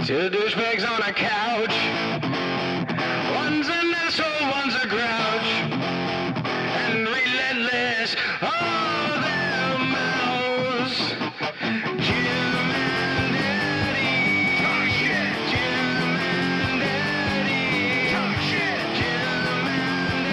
Two douchebags on a couch. One's an asshole, one's a grouch. And relentless, all their mouths. Jim and Eddie. Talk shit. Jim and Eddie. Talk shit. Jim and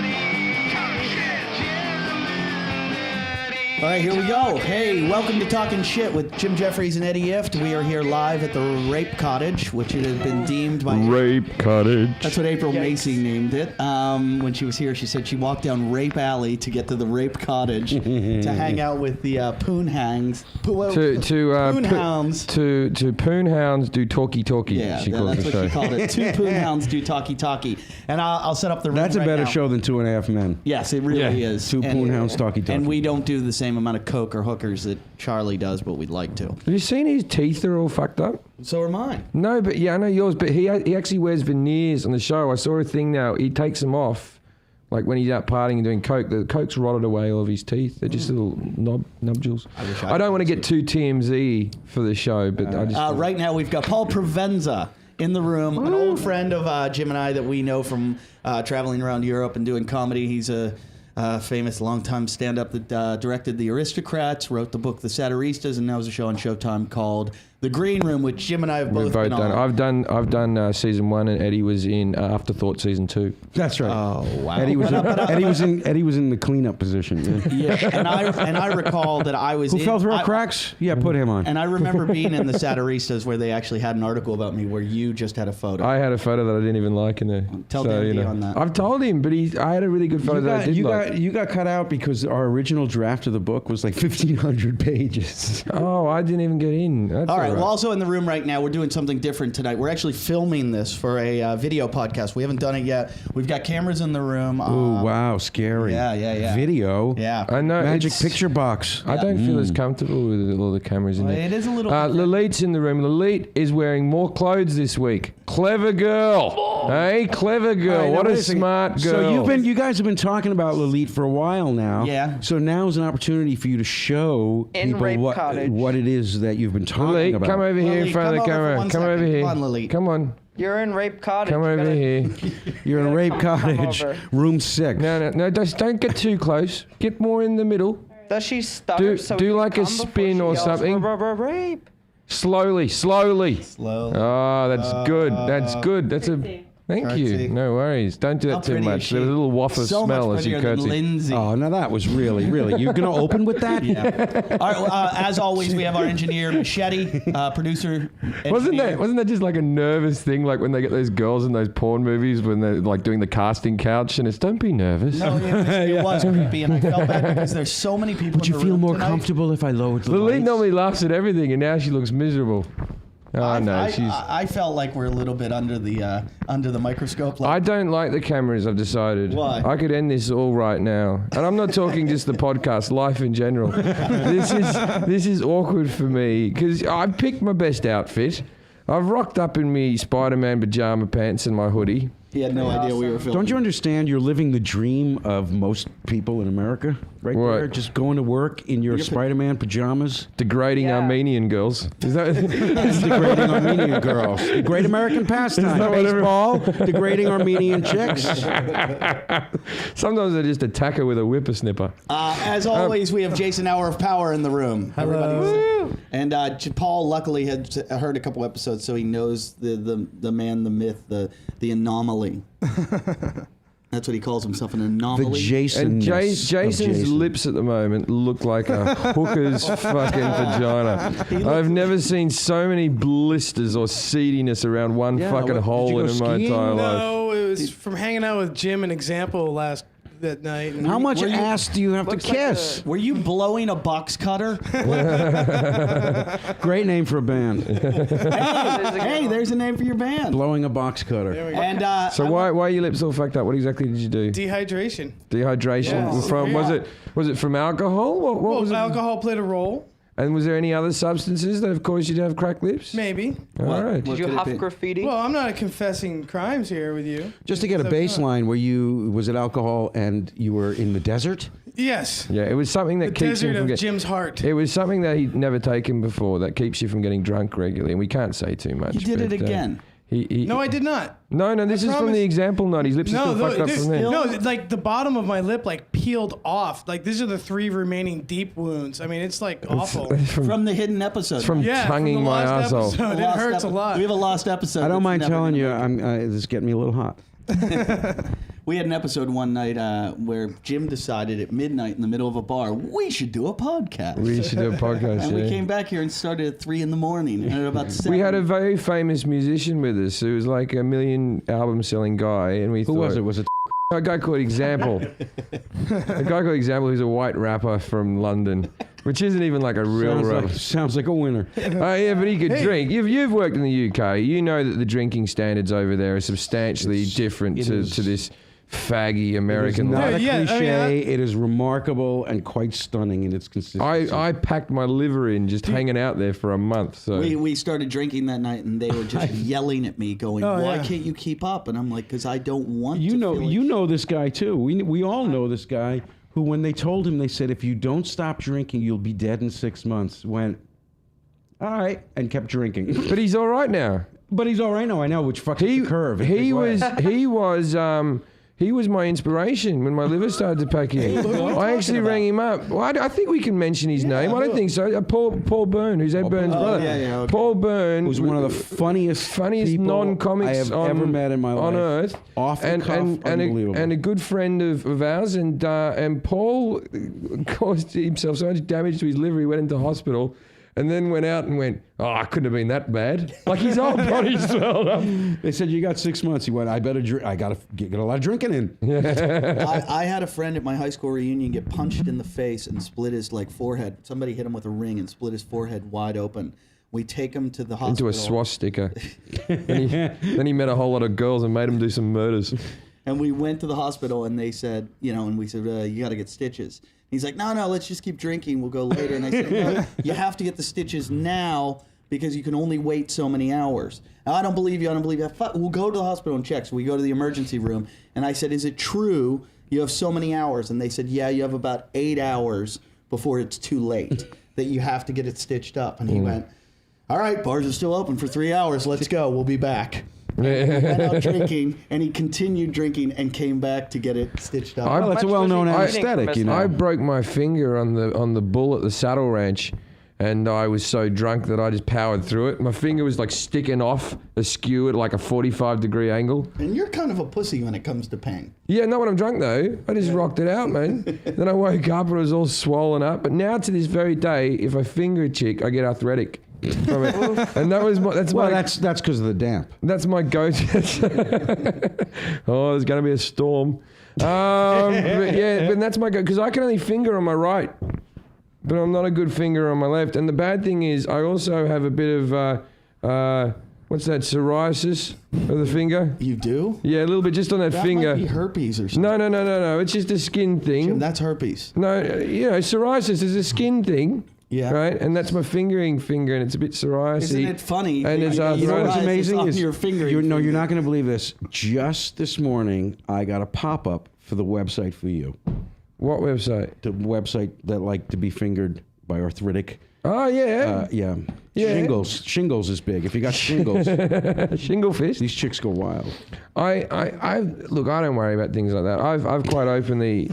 Eddie. Talk shit. Jim and Eddie. All right, here we go. Hey, welcome to Talkin' Shit with Jim Jeffries and Eddie Ift. We are here live at the Rape Cottage, which it has been deemed by... Rape Cottage. That's what April Macy named it. When she was here, she said she walked down Rape Alley to get to the Rape Cottage to hang out with the poonhangs. Poonhounds. To poonhounds do talkie. Yeah, she calls that's the what show. she called it. Two poonhounds do talkie. And I'll set up the room That's a right better now. show than 2.5 Men. Yes, it really is. Two poonhounds talkie. And we don't do the same amount of coke or hookers that Charlie does, but we'd like to. Have you seen his teeth? They're all fucked up. So are mine. No, but yeah, I know yours. But he actually wears veneers on the show. I saw a thing now. He takes them off, like when he's out partying and doing coke. The coke's rotted away all of his teeth. They're just little nubjules. I don't want to get too TMZ for the show, but I just right now we've got Paul Provenza in the room, an old friend of Jim and I that we know from traveling around Europe and doing comedy. He's a famous longtime stand-up that directed The Aristocrats, wrote the book The Satiristas, and now has a show on Showtime called The Green Room, which Jim and I have both been on. I've done season 1, and Eddie was in Afterthought season 2. That's right. Oh wow! Eddie was in the cleanup position. Yeah. Yeah, and I recall that I was Who fell through our cracks? Yeah, put him on. And I remember being in the Satiristas where they actually had an article about me where you just had a photo. I had a photo that I didn't even like in there. Tell Dandy on that. I've told him, but I had a really good photo that I did like. You got cut out because our original draft of the book was like 1,500 pages. Oh, I didn't even get in. That's all right. Well, also in the room right now, we're doing something different tonight. We're actually filming this for a video podcast. We haven't done it yet. We've got cameras in the room. Oh, wow. Scary. Yeah. Video. Yeah. I know. Magic picture box. I don't feel as comfortable with all the cameras in there. It is a little... Lilith's in the room. Lilith is wearing more clothes this week. Clever girl. Hey, clever girl. Right, what a smart girl. So you guys have been talking about Lilith for a while now. Yeah. So now is an opportunity for you to show people what it is that you've been talking Lilith, about. come over here in Lilith, front of the come over for camera. one Come over second. here. Come on, Lilith. Come on. You're in Rape Cottage. Come over here. You're in Rape Cottage, over. room 6. No, don't get too close. Get more in the middle. Does she stutter? Do like a spin or something. Rape. Slowly. Slowly. Oh, that's good. That's a... Thank you. Curtsy. No worries. Don't do that too pretty much. is There was a she? little waft of So smell much as you prettier than curtsied. Lindsay. Oh, no, that was really. You're going to open with that? Yeah. All right. Well, as always, we have our engineer, Machete, producer. Wasn't engineer. that just like a nervous thing, like when they get those girls in those porn movies when they're like doing the casting couch and it's don't be nervous. No, it was creepy, and I felt bad because there's so many people. Would in you the feel room more tonight. comfortable if I lowered the Lilith lights? normally laughs at everything, and now she looks miserable. Oh no, I felt like we're a little bit under the microscope. I don't like the cameras, I've decided. Why? I could end this all right now. And I'm not talking just the podcast, life in general. This is awkward for me because I picked my best outfit. I've rocked up in me Spider-Man pajama pants and my hoodie. He had no idea we were filming. Don't you understand you're living the dream of most people in America? Right What? there, just going to work in your Spider-Man pajamas. Degrading Yeah. Armenian girls. Is that... Degrading Armenian girls. The great American pastime. that what Baseball, degrading Armenian chicks. Sometimes I just attack her with a whippersnipper. As always, we have Jason Hour of Power in the room. Hello. And Paul, luckily, had heard a couple episodes, so he knows the man, the myth, the anomaly. That's what he calls himself, an anomaly. The Jason. And Jason's lips at the moment look like a hooker's fucking vagina. I've never seen so many blisters or seediness around one fucking hole in my entire life. No, it was from hanging out with Jim and Example that night. And How much ass do you have to kiss? Were you blowing a box cutter? Great name for a band. Hey, there's a name for your band. Blowing a box cutter. There we go. And So why are your lips all fucked up? What exactly did you do? Dehydration. Dehydration Yes. from was it from alcohol? What was it? Alcohol played a role. And was there any other substances that have caused you to have cracked lips? Maybe. All right. Did you could it huff be? graffiti? Well, I'm not confessing crimes here with you. Just to get a baseline, was it alcohol and you were in the desert? Yes. Yeah, it was something that The keeps him desert from of getting. Jim's heart. It was something that he'd never taken before that keeps you from getting drunk regularly, and we can't say too much. You did it again. No, I did not. No, this is from promise. the example nut. His lips are still fucked up from there. No, like the bottom of my lip like peeled off. Like these are the 3 remaining deep wounds. I mean, it's like awful. From the hidden episode. From Yeah, tonguing from the my last asshole. episode. It Lost hurts a lot. We have a lost episode. I don't that's mind never telling gonna you, make it. this is getting me a little hot. We had an episode one night where Jim decided at midnight in the middle of a bar, we should do a podcast. We should do a podcast. And yeah. we came back here and started at 3 a.m. and at about 7. We had a very famous musician with us who was like a million album selling guy, and we Who thought, was it? Was it? a guy called Example. A guy called Example who's a white rapper from London, which isn't even like a real rapper. Sounds like a winner. Oh yeah, but he could drink. You've worked in the UK. You know that the drinking standards over there are substantially different to this faggy American It's not life. a cliche. It is remarkable and quite stunning in its consistency. I packed my liver in just hanging out there for a month. So We started drinking that night, and they were just yelling at me, going, "Why can't you keep up?" And I'm like, "Because I don't want to." You know, feel like you know this guy too. We all know this guy who, when they told him, they said, "If you don't stop drinking, you'll be dead in 6 months." Went, all right, and kept drinking. but he's all right now. But he's all right now. I know, which fucks the curve. in a big way. He was my inspiration when my liver started to pack in. I actually rang him up. Well, I think we can mention his name. I don't think so. Paul Byrne, who's Ed Byrne's brother. Okay. Paul Byrne Who's one of the funniest people non-comics I have ever met in my life on earth. Off the cuff, unbelievable. And a good friend of ours. And Paul caused himself so much damage to his liver, he went into hospital. And then went out and went, I couldn't have been that bad. Like his whole body swelled up. They said, you got 6 months. He went, I better drink. I got to get a lot of drinking in. I had a friend at my high school reunion get punched in the face and split his forehead. Somebody hit him with a ring and split his forehead wide open. We take him to the hospital. Into a swastika. Then he met a whole lot of girls and made him do some murders. And we went to the hospital, and they said, and we said, you got to get stitches. He's like, no, let's just keep drinking. We'll go later. And I said, no, you have to get the stitches now because you can only wait so many hours. I don't believe you. We'll go to the hospital and check. So we go to the emergency room. And I said, is it true you have so many hours? And they said, yeah, you have about 8 hours before it's too late that you have to get it stitched up. And he went, all right, bars are still open for 3 hours. Let's go. We'll be back. And he went out drinking, and he continued drinking and came back to get it stitched up. Well, that's a well-known anesthetic, you know. I broke my finger on the bull at the saddle ranch, and I was so drunk that I just powered through it. My finger was like sticking off askew at like a 45-degree angle. And you're kind of a pussy when it comes to pain. Yeah, not when I'm drunk though. I just rocked it out, man. Then I woke up and it was all swollen up. But now to this very day, if I finger a chick, I get arthritic from it. And that's because of the damp. That's my go-to. Oh, there's going to be a storm. But that's my go, because I can only finger on my right, but I'm not a good finger on my left. And the bad thing is, I also have a bit of what's that, psoriasis of the finger. You do? Yeah, a little bit just on that finger. That might be herpes or something. No. It's just a skin thing. Jim, that's herpes. No, psoriasis is a skin thing. Yeah. Right? And that's my fingering finger, and it's a bit psoriasis. Isn't it funny? And it's You know what's arthritis. amazing on is your finger. you're not going to believe this. Just this morning, I got a pop-up for the website for you. What website? The website that like to be fingered by arthritic. Oh, yeah. Yeah. Yeah. Shingles is big. If you got shingles, Shingle fist. these chicks go wild. Look, I don't worry about things like that. I've quite openly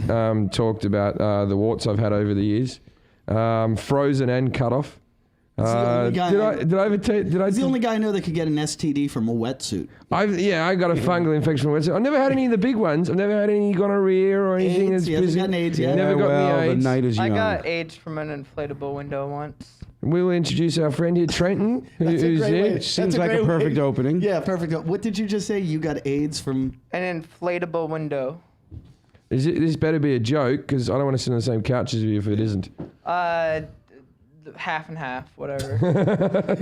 talked about the warts I've had over the years. Frozen and cut off. He's the only guy He's the only guy I know that could get an STD from a wetsuit. I got a fungal infection from wetsuit. I've never had any of the big ones. I've never had any gonorrhea or anything. AIDS, That's he hasn't gotten AIDS yet. Never got me AIDS. The night is young. I got AIDS from an inflatable window once. We'll introduce our friend here, Trenton, who's here. It seems like a perfect opening. Yeah, perfect. What did you just say? You got AIDS from... An inflatable window. This better be a joke, because I don't want to sit on the same couch as you if it isn't. Half and half, whatever.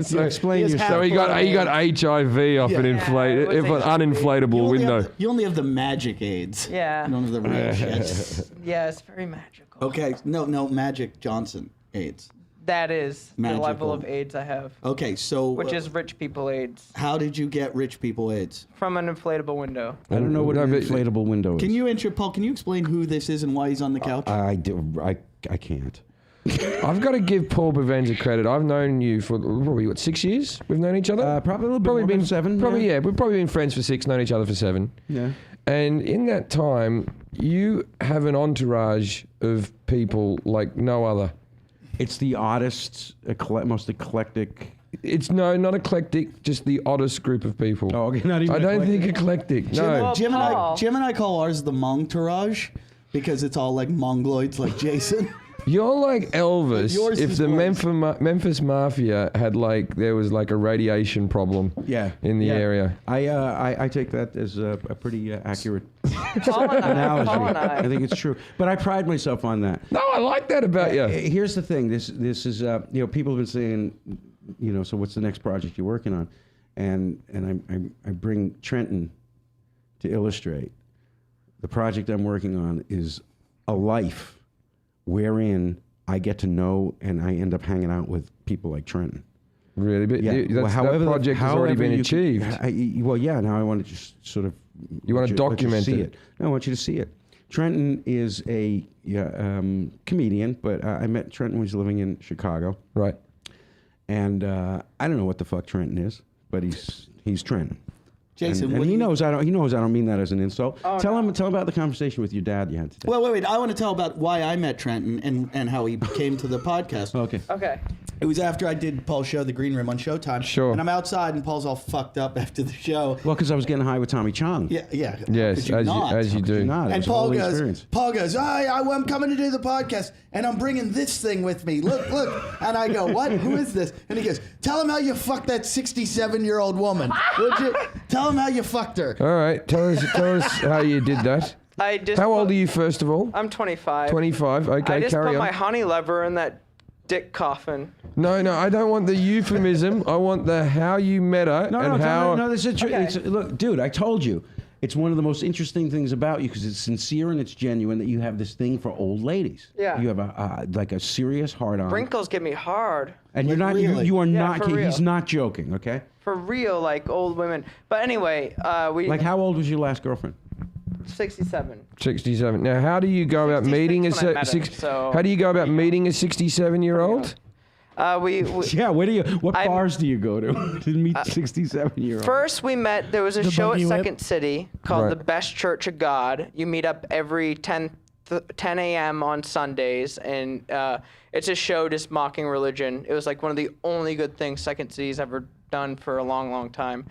So explain yourself. So he got HIV off an uninflatable window. You only have the magic AIDS. Yeah. You don't have the real shit. Yeah, it's very magical. Okay, no, Magic Johnson AIDS. That is the level Magical. of AIDS I have, Okay, so which is rich people AIDS how did you get rich people AIDS? from an inflatable window. I don't know what No, an but- inflatable window is. Can you Paul? Can you explain who this is and why he's on the couch? I can't. I've got to give Paul Provenza credit. I've known you for probably, 6 years? We've known each other? Probably a little bit more than 7. Probably, yeah. We've probably been friends for 6, known each other for 7. Yeah. And in that time, you have an entourage of people like no other. It's the oddest, most eclectic. It's not eclectic, just the oddest group of people. Oh, okay, not even I don't eclectic. think eclectic. Jim, No. Well, Jim Paul. and I call ours the Mongtourage because it's all like Mongoloids, like Jason. You're like Elvis. Yours If is the worse. Memphis Mafia had there was like a radiation problem Yeah. in the yeah. area. I take that as a pretty accurate Paul and analogy. Paul and I I. think it's true. But I pride myself on that. No, I like that about you. Here's the thing. This is people have been saying, so what's the next project you're working on? And I bring Trenton to illustrate. The project I'm working on is a life wherein I get to know and I end up hanging out with people like Trenton. Really, but Yeah. that project has already been achieved. Now I want to just sort of. You want to let you document see it. No, I want you to see it. Trenton is a comedian, but I met Trenton when he was living in Chicago, Right. and I don't know what the fuck Trenton is, but he's Trenton. Jason, and what he do you- knows I don't mean that as an insult. Tell him about the conversation with your dad you had today. Well, wait. I want to tell about why I met Trenton and how he came to the podcast. Okay. Okay. It was after I did Paul's show, The Green Room, on Showtime. Sure. And I'm outside, and Paul's all fucked up after the show. Well, because I was getting high with Tommy Chong. Yeah. Yes, Could you as not? you do. Not. It And was a whole Paul experience. goes, I'm coming to do the podcast, and I'm bringing this thing with me. Look. And I go, what? Who is this? And he goes, tell him how you fucked that 67-year-old woman. Would you? Tell him how you fucked her. All right. Tell us how you did that. I just. How old are you, first of all? I'm 25. 25. Okay, I just carry put on. my honey lever in that dick coffin. No, I don't want the euphemism. I want the how you met her and how. No, this is true. Okay. Look, dude, I told you. It's one of the most interesting things about you because it's sincere and it's genuine that you have this thing for old ladies. Yeah. You have a serious heart on. Wrinkles get me hard. And you're Like, not. really? You are Yeah, not. for real. He's not joking. Okay. For real, like old women. But anyway, we. Like, how old was your last girlfriend? 67. 67. Now, how do you go about 66 meeting a when I met him, so- How do you go about meeting a 67-year-old? We Yeah. What I'm- bars do you go to to meet 67-year-olds? first we met. There was a The show at Buggy Whip? Second City called Right. The Best Church of God. You meet up every 10 a.m. on Sundays, and it's a show just mocking religion. It was like one of the only good things Second City's ever done for a long, long time.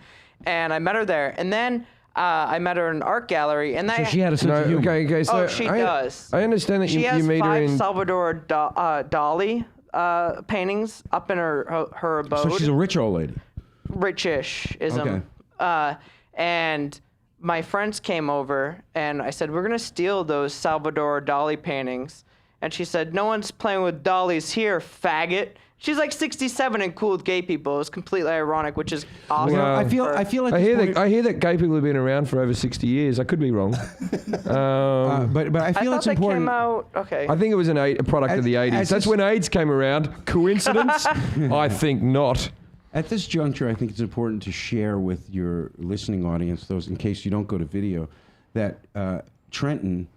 And I met her there, and then I met her in an art gallery, and So she had a sense No, of humor. okay. So Oh, she does. I understand that She you has meet her 5 in. Salvador Dali paintings up in her abode. So she's a rich old lady. Rich-ish-ism. And my friends came over, and I said, we're going to steal those Salvador Dali paintings. And she said, no one's playing with dollies here, faggot. She's like 67 and cool with gay people. It was completely ironic, which is awesome. Well, I feel like I this hear point- that. I hear that gay people have been around for over 60 years. I could be wrong. but I I feel thought it's they important. came out. Okay. I think it was a product of the 80s. as That's this- when AIDS came around. Coincidence? I think not. At this juncture, I think it's important to share with your listening audience, those in case you don't go to video, that Trenton,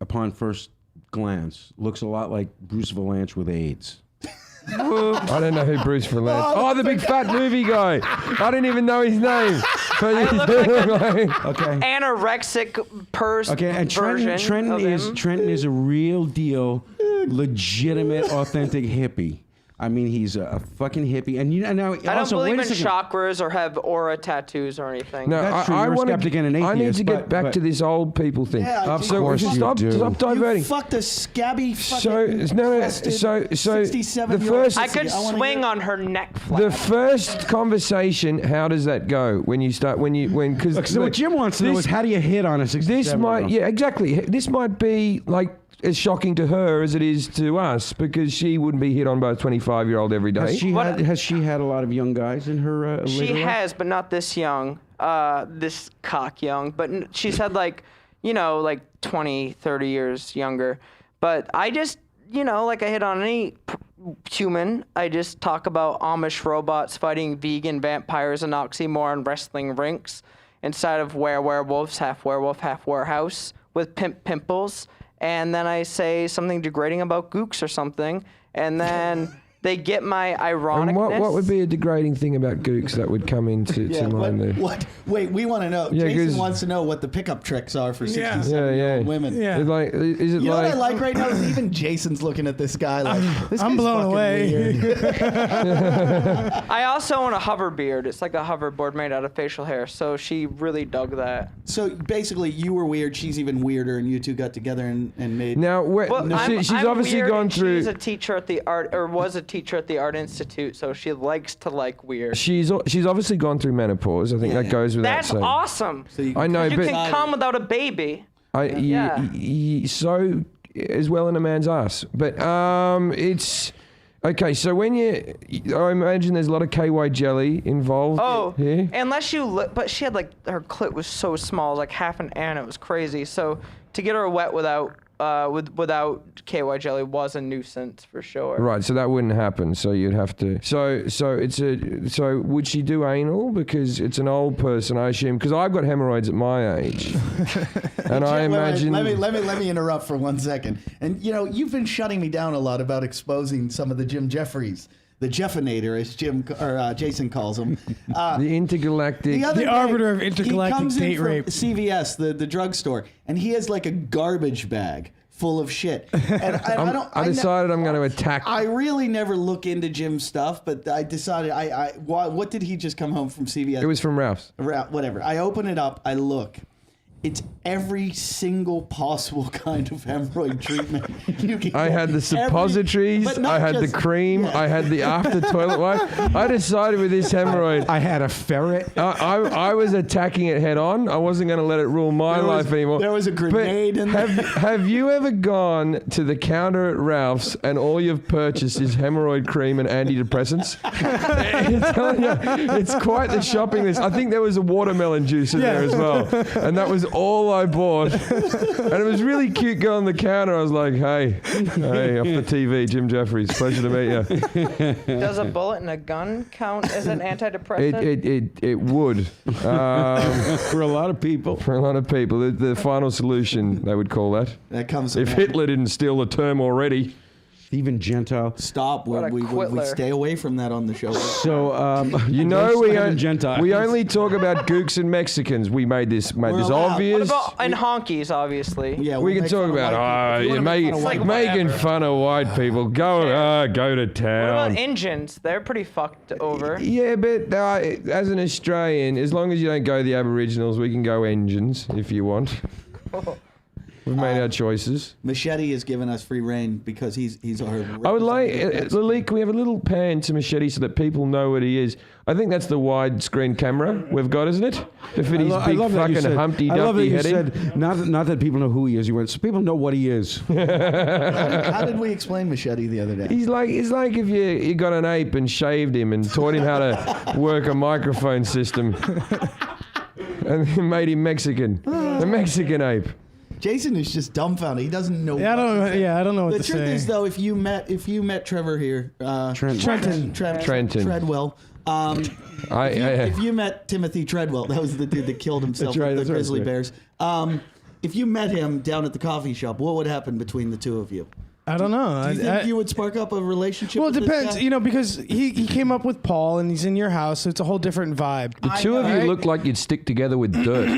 upon first glance, looks a lot like Bruce Valanche with AIDS. I don't know who Bruce Valanche. Oh, the big fat movie guy. I didn't even know his name. But Okay. Anorexic Okay, and version Trenton of is him. Trenton is a real deal, legitimate, authentic hippie. I mean, he's a fucking hippie, and now I don't also believe wait in a second. chakras or have aura tattoos or anything. No, That's true. I You're a wanna- skeptic and an I need atheist, to get but- back but- to this old people thing. Yeah, of so course so you stop, do. stop diverting. You fucked a scabby fucking So the 67-year-old first I could I wanna swing hear- on her neck flap. the first conversation. How does that go when you start because So what Jim wants to know is how do you hit on a 67-year-old? this might exactly this might be like as shocking to her as it is to us because she wouldn't be hit on by a 25-year-old every day. Has she had a lot of young guys in her She later life? has, but not this young, this cock young. But she's had like 20, 30 years younger. But I just, like I hit on any human. I just talk about Amish robots fighting vegan vampires and oxymoron wrestling rinks inside of werewolves, half werewolf, half warehouse with pimples. And then I say something degrading about gooks or something. And then they get my ironicness. And what would be a degrading thing about gooks that would come into to mind there? What? Wait, we want to know. Yeah, Jason wants to know what the pickup tricks are for 67-year-old women. Yeah. Is it You know like? what I like right now is even Jason's looking at this guy like, this I'm guy's blown fucking away. weird. I also own a hover beard. It's like a hoverboard made out of facial hair. So she really dug that. So basically, you were weird. She's even weirder, and you two got together and made. Now, Well, she's I'm obviously weird gone and through. She's a teacher at the was a teacher at the art institute, so she likes to like weird. She's obviously gone through menopause. I think that goes without That's saying. awesome. So you I know, You but can come without a baby. Yeah. So as well in a man's ass. But it's okay. So when I imagine there's a lot of KY jelly involved. Oh, here. unless you, but she had like her clit was so small, like half an ant. It was crazy. So to get her wet without KY jelly was a nuisance for sure. Right, so that wouldn't happen. So you'd have to. So would she do anal because it's an old person? I assume because I've got hemorrhoids at my age, and I imagine. Let me interrupt for 1 second. And you've been shutting me down a lot about exposing some of the Jim Jeffries. The Jeffinator, as Jason calls him. The intergalactic. The arbiter of intergalactic he comes date in from rape. CVS, the drugstore, and he has like a garbage bag full of shit. And I decided I'm going to attack. I really never look into Jim's stuff, but I decided what did he just come home from CVS? It was from Ralph's. Whatever. I open it up, I look. It's every single possible kind of hemorrhoid treatment you can I get. had the suppositories, But not I had the just- cream, yeah. I had the after toilet wipe. I decided with this hemorrhoid, I had a ferret. I was attacking it head on. I wasn't going to let it rule my life anymore. There was a grenade in there. Have you ever gone to the counter at Ralph's and all you've purchased is hemorrhoid cream and antidepressants? I'm telling you, it's quite the shopping list. I think there was a watermelon juice in there as well. And that was all I bought. And it was really cute girl on the counter. I was like, hey, off the TV, Jim Jeffries, pleasure to meet you. Does a bullet in a gun count as an antidepressant? It would. For a lot of people. For a lot of people. The final solution, they would call that. That comes If Hitler didn't steal the term already. Stephen Gentile. Stop. What a We quittler. stay away from that on the show. So, You know, Gentiles. we only talk about gooks and Mexicans. We made this allowed. obvious. What about and honkies, obviously? Yeah, We we'll can make talk fun of about white people. If you wanna make fun of white people. making fun of white people. Go to What about town. Indians? They're pretty fucked over. Yeah, but as an Australian, as long as you don't go the Aboriginals, we can go engines if you want. We've made our choices. Machete has given us free reign because he's our. I would like, representative. Lily, can we have a little pan to Machete so that people know what he is? I think that's the widescreen camera we've got, isn't it? To fit his big fucking Humpty I love that Dumpty you head in. said, not that people know who he is. You went, so people know what he is. How did we explain Machete the other day? It's like if you got an ape and shaved him and taught him how to work a microphone system and then made him Mexican. The Mexican ape. Jason is just dumbfounded. He doesn't know. Yeah, I don't know what The to truth say. is, though, if you met Trevor here, Trenton. Trenton. Treadwell. If you met Timothy Treadwell, that was the dude that killed himself That's right, with the that's right, Grizzly Bears. If you met him down at the coffee shop, what would happen between the two of you? I don't know. Do you think you would spark up a relationship? Well, it with this depends, guy? because he came up with Paul and he's in your house, so it's a whole different vibe. The two of you look like you'd stick together with dirt.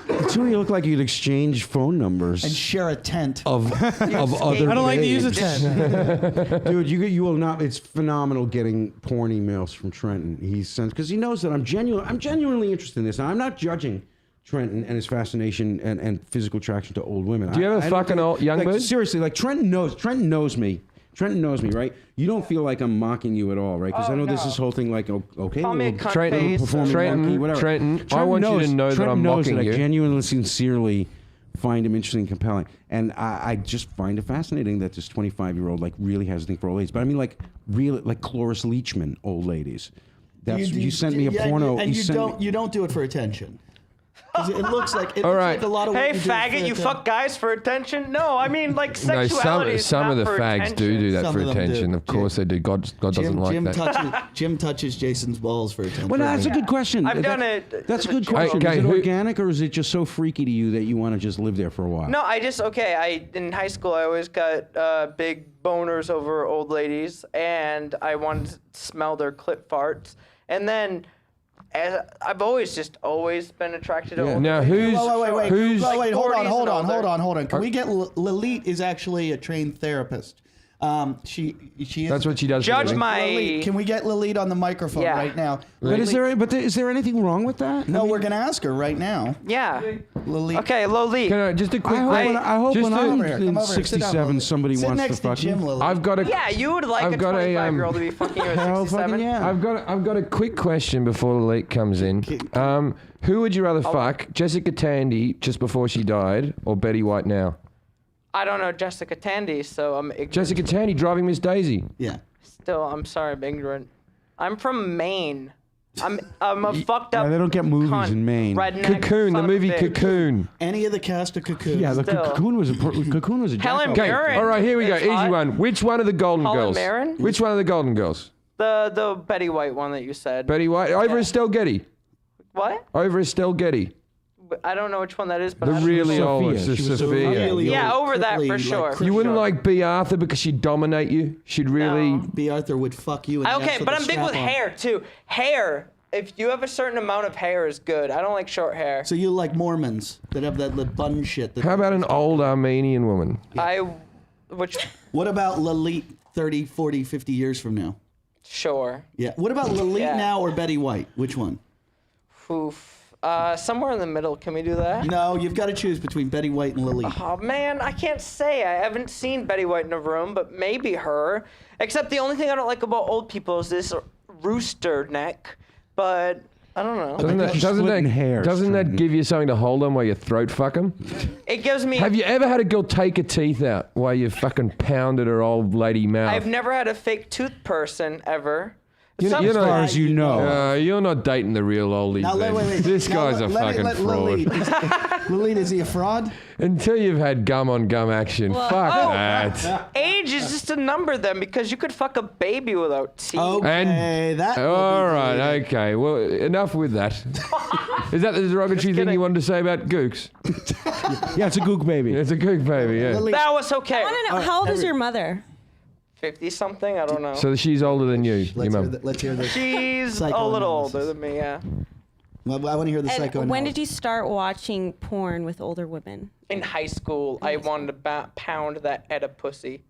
The two of you look like you'd exchange phone numbers. And share a tent. of other I don't like to use a babes. tent. Dude, you will not. It's phenomenal getting porn emails from Trenton. He sends because he knows that I'm genuinely interested in this. And I'm not judging Trenton and his fascination and physical attraction to old women. Do you ever I don't fuck an think- old young like, bird? Seriously, like Trenton knows me. Trenton knows me, right? You don't feel like I'm mocking you at all, right? Because I know this whole thing, like, okay, Call me a well, cunt Trenton, face. performing monkey, whatever. Trenton, I want you to know that Trenton I'm knows mocking that you. I genuinely, sincerely find him interesting and compelling. And I just find it fascinating that this 25-year-old like really has a thing for old ladies. But I mean, like really, like Cloris Leachman old ladies. That's you sent me a porno. and you sent me- you don't do it for attention. 'Cause it looks like All right. like a lot of Hey, what you do faggot, for you attention. fuck guys for attention? No, I mean, like, No, sexuality is some not of the for fags do attention. that Some for of them do. attention. Of course they do. God doesn't like Jim that. Jim touches Jason's balls for attention. Well, that's a good question. I've done it. That's a as a good joke. question. Okay, is it who- organic or is it just so freaky to you that you want to just live there for a while? No, in high school, I always got big boners over old ladies, and I wanted to smell their clit farts. And then, I've always been attracted to old Now ladies. Wait. who's Wait, hold 40s and on. older. Can we get Lalit is actually a trained therapist. She is. that's what she does. for a Judge living. my. Lalit, can we get Lalit on the microphone Yeah. right now? But is there anything wrong with that? No, we're gonna ask her right now. Yeah. Lalit. Okay, Loli. Can I, just a quick. I hope just when a- I'm Come over here, in come over here. Sit down, 67, Lalit. somebody Sit wants next to fuck Jim, me. Lalit. I've got a. Yeah, you would like I've a got a, 25-year-old to be fucking you at Hell 67. fucking yeah. I've got a quick question before the leak comes in. Who would you rather fuck, Jessica Tandy just before she died, or Betty White now? I don't know Jessica Tandy, so I'm ignorant. Jessica Tandy driving Miss Daisy. Yeah. Still, I'm sorry, I'm ignorant. I'm from Maine. I'm a fucked up. Yeah, they don't get movies cunt, in Maine. redneck Cocoon, the son of a movie bitch. Cocoon. Any of the cast of Cocoon. Yeah, the Still. Cocoon was a Helen jack-off. Okay, Mirren all right, here we go. is Easy hot. one. Which one of the Golden Helen Girls? Mirren? Which one of the Golden Girls? The Betty White one that you said. Betty White over Yeah. Estelle Getty. What? Over Estelle Getty. I don't know which one that is, but The I really Sophia. old She was Sophia. Really Yeah, old, over that cripply, for like, sure. Chris You wouldn't Sharp. like B. Arthur because she'd dominate you. She'd really. No. B. Arthur would fuck you. In the ass Okay, with but a I'm big with strap-on. hair too. Hair. If you have a certain amount of hair, is good. I don't like short hair. So you like Mormons that have that bun shit. That How about an old Armenian woman? Which What about Lalit 30, 40, 50 years from now? sure. Yeah. What about Lalit Yeah. now or Betty White? Which one? Oof. Somewhere in the middle. Can we do that? No, you've got to choose between Betty White and Lalit. Oh man, I can't say. I haven't seen Betty White in a room, but maybe her. Except the only thing I don't like about old people is this rooster neck. But I don't know. Doesn't that give you something to hold on while you throat fuck them? It gives me. Have you ever had a girl take her teeth out while you fucking pounded her old lady mouth? I've never had a fake tooth person ever. You know- Some- you know- As far as you know. You're not dating the real oldie. Now, then. wait. This Now, guy's a fucking fraud. Lalit, is he a fraud? Until you've had gum on gum action. Fuck Oh. that. Age is just a number then, because you could fuck a baby without teeth. Okay, that. will be All right, deleted. okay. Well, enough with that. Is that the derogatory thing you wanted to say about gooks? Yeah, it's a gook baby. It's a gook baby, yeah. Lalit, That was okay. I want to know, how old is your mother? 50 something? I don't know. So she's older than you, your mum. let's hear this. She's a little older than me, yeah. Well, I want to hear the And psychoanalysis. when did you start watching porn with older women? In high school, I wanted to pound that Edda pussy.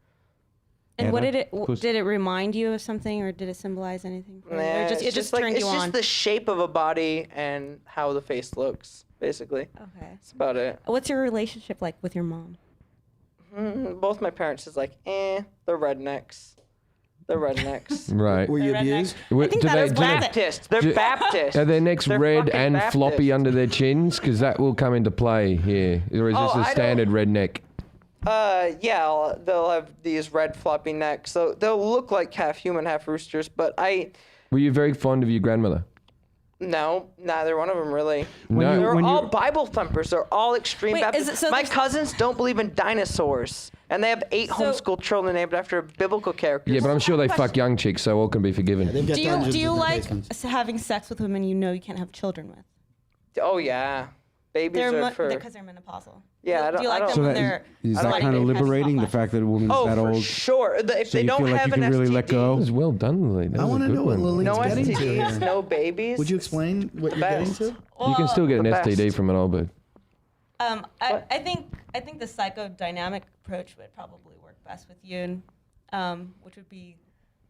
And what Edda? did it remind you of something, or did it symbolize anything? For you? Or Nah, just, it's it just like, turned you it's on. just the shape of a body and how the face looks, basically. Okay. That's about it. What's your relationship like with your mom? Both my parents is like, they're rednecks. They're rednecks. Right. Were you Redneck. abused? I think that is Baptist. They're Baptist. Are their necks They're red fucking and Baptist. floppy under their chins? Because that will come into play here. Or is Oh, this a I standard redneck? Yeah, they'll have these red floppy necks. So they'll look like half human, half roosters, but Were you very fond of your grandmother? no, neither one of them really. No. They're when all you- Bible thumpers. They're all extreme Wait, Baptists. is it- so My there's- cousins don't believe in dinosaurs, and they have 8 homeschool children named after biblical characters. Yeah, but I'm sure they fuck young chicks, so all can be forgiven. They've got Do you dungeons do you in their like basements. having sex with women you know you can't have children with? Oh yeah, babies are for. Because they're menopausal. Yeah, I Do you don't- like I them So when that, they're? is I that don't like kind of babies. liberating, the fact that a woman is Oh, that for old? sure. If So they you don't feel like have you an can really STD, let go? That was well done, Lily. That I was a want to good know what one. Lillian's no getting to STDs, here. no babies. Would you explain what you're getting best. to? You can still get an The STD best. from an old bird. I think the psychodynamic approach would probably work best with you, and which would be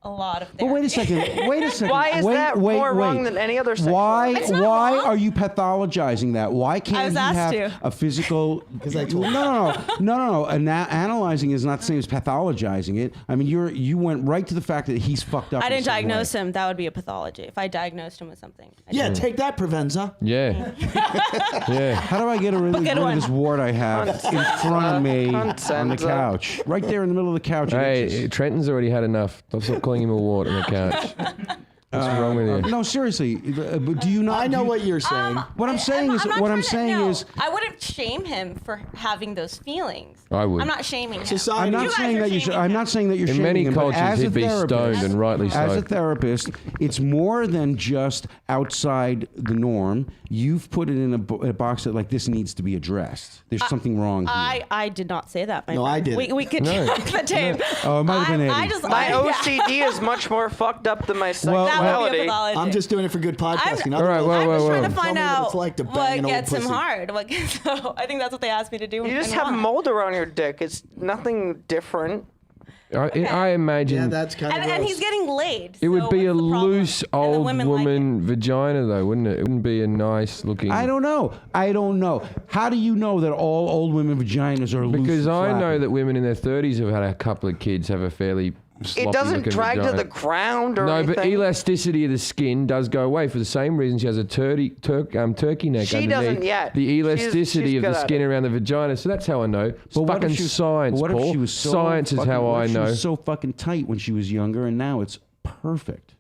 a lot of therapy. But wait a second. Wait a second. Why is wait, that wait, more wait. wrong than any other sexual Why? act? It's not Why wrong. are you pathologizing that? Why can't was he asked have to. a physical? Because I told No. Analyzing is not the same as pathologizing it. I mean, you went right to the fact that he's fucked up. I in didn't some diagnose way. him. That would be a pathology. If I diagnosed him with something. Yeah, take that, Provenza. Yeah. Yeah. How do I get rid of this wart I have in front of me on the Consent. couch? Right there in the middle of the couch. it Hey, itches. Trenton's already had enough. I'll stop calling him a wart on the couch. What's wrong with you? No, seriously. But do you not? I know what you're saying. What I'm saying is, I wouldn't shame him for having those feelings. I would. I'm not shaming him. Society- I'm not You guys saying are that you should. shaming I'm him. not saying that you're In shaming many him, but cultures, as a he'd be therapist- stoned, and rightly so. As a therapist, it's more than just outside the norm. You've put it in a box that like this needs to be addressed. There's something wrong here. I did not say that. No, I did. We could check the tape. Oh, it might have been Eddie. My OCD is much more fucked up than my That would be a sexuality. pathology. I'm just doing it for good podcasting. All right, Otherwise- whoa, I'm just whoa, trying whoa. to find Tell me what out it's like to bang what an old gets him pussy. hard. So I think that's what they asked me to do. You just and have why. mold around your dick. It's nothing different. I imagine Yeah, that's kind of And he's getting laid. it would so be a what's the problem? loose And the old women like it. woman vagina, though, wouldn't it? It wouldn't be a nice looking. I don't know. How do you know that all old women vaginas are loose? Because and I know flappy? that women in their 30s who've had a couple of kids have a fairly sloppy It doesn't looking drag to vagina. the ground or No, anything. but elasticity of the skin does go away for the same reason she has a turkey neck She underneath. doesn't yet. The She's elasticity of the good at skin it. around the vagina. So that's how I know. It's But what if fucking she was- science, what if Paul. she was so Science is fucking- how what I if know. She was so fucking tight when she was younger, and now it's perfect.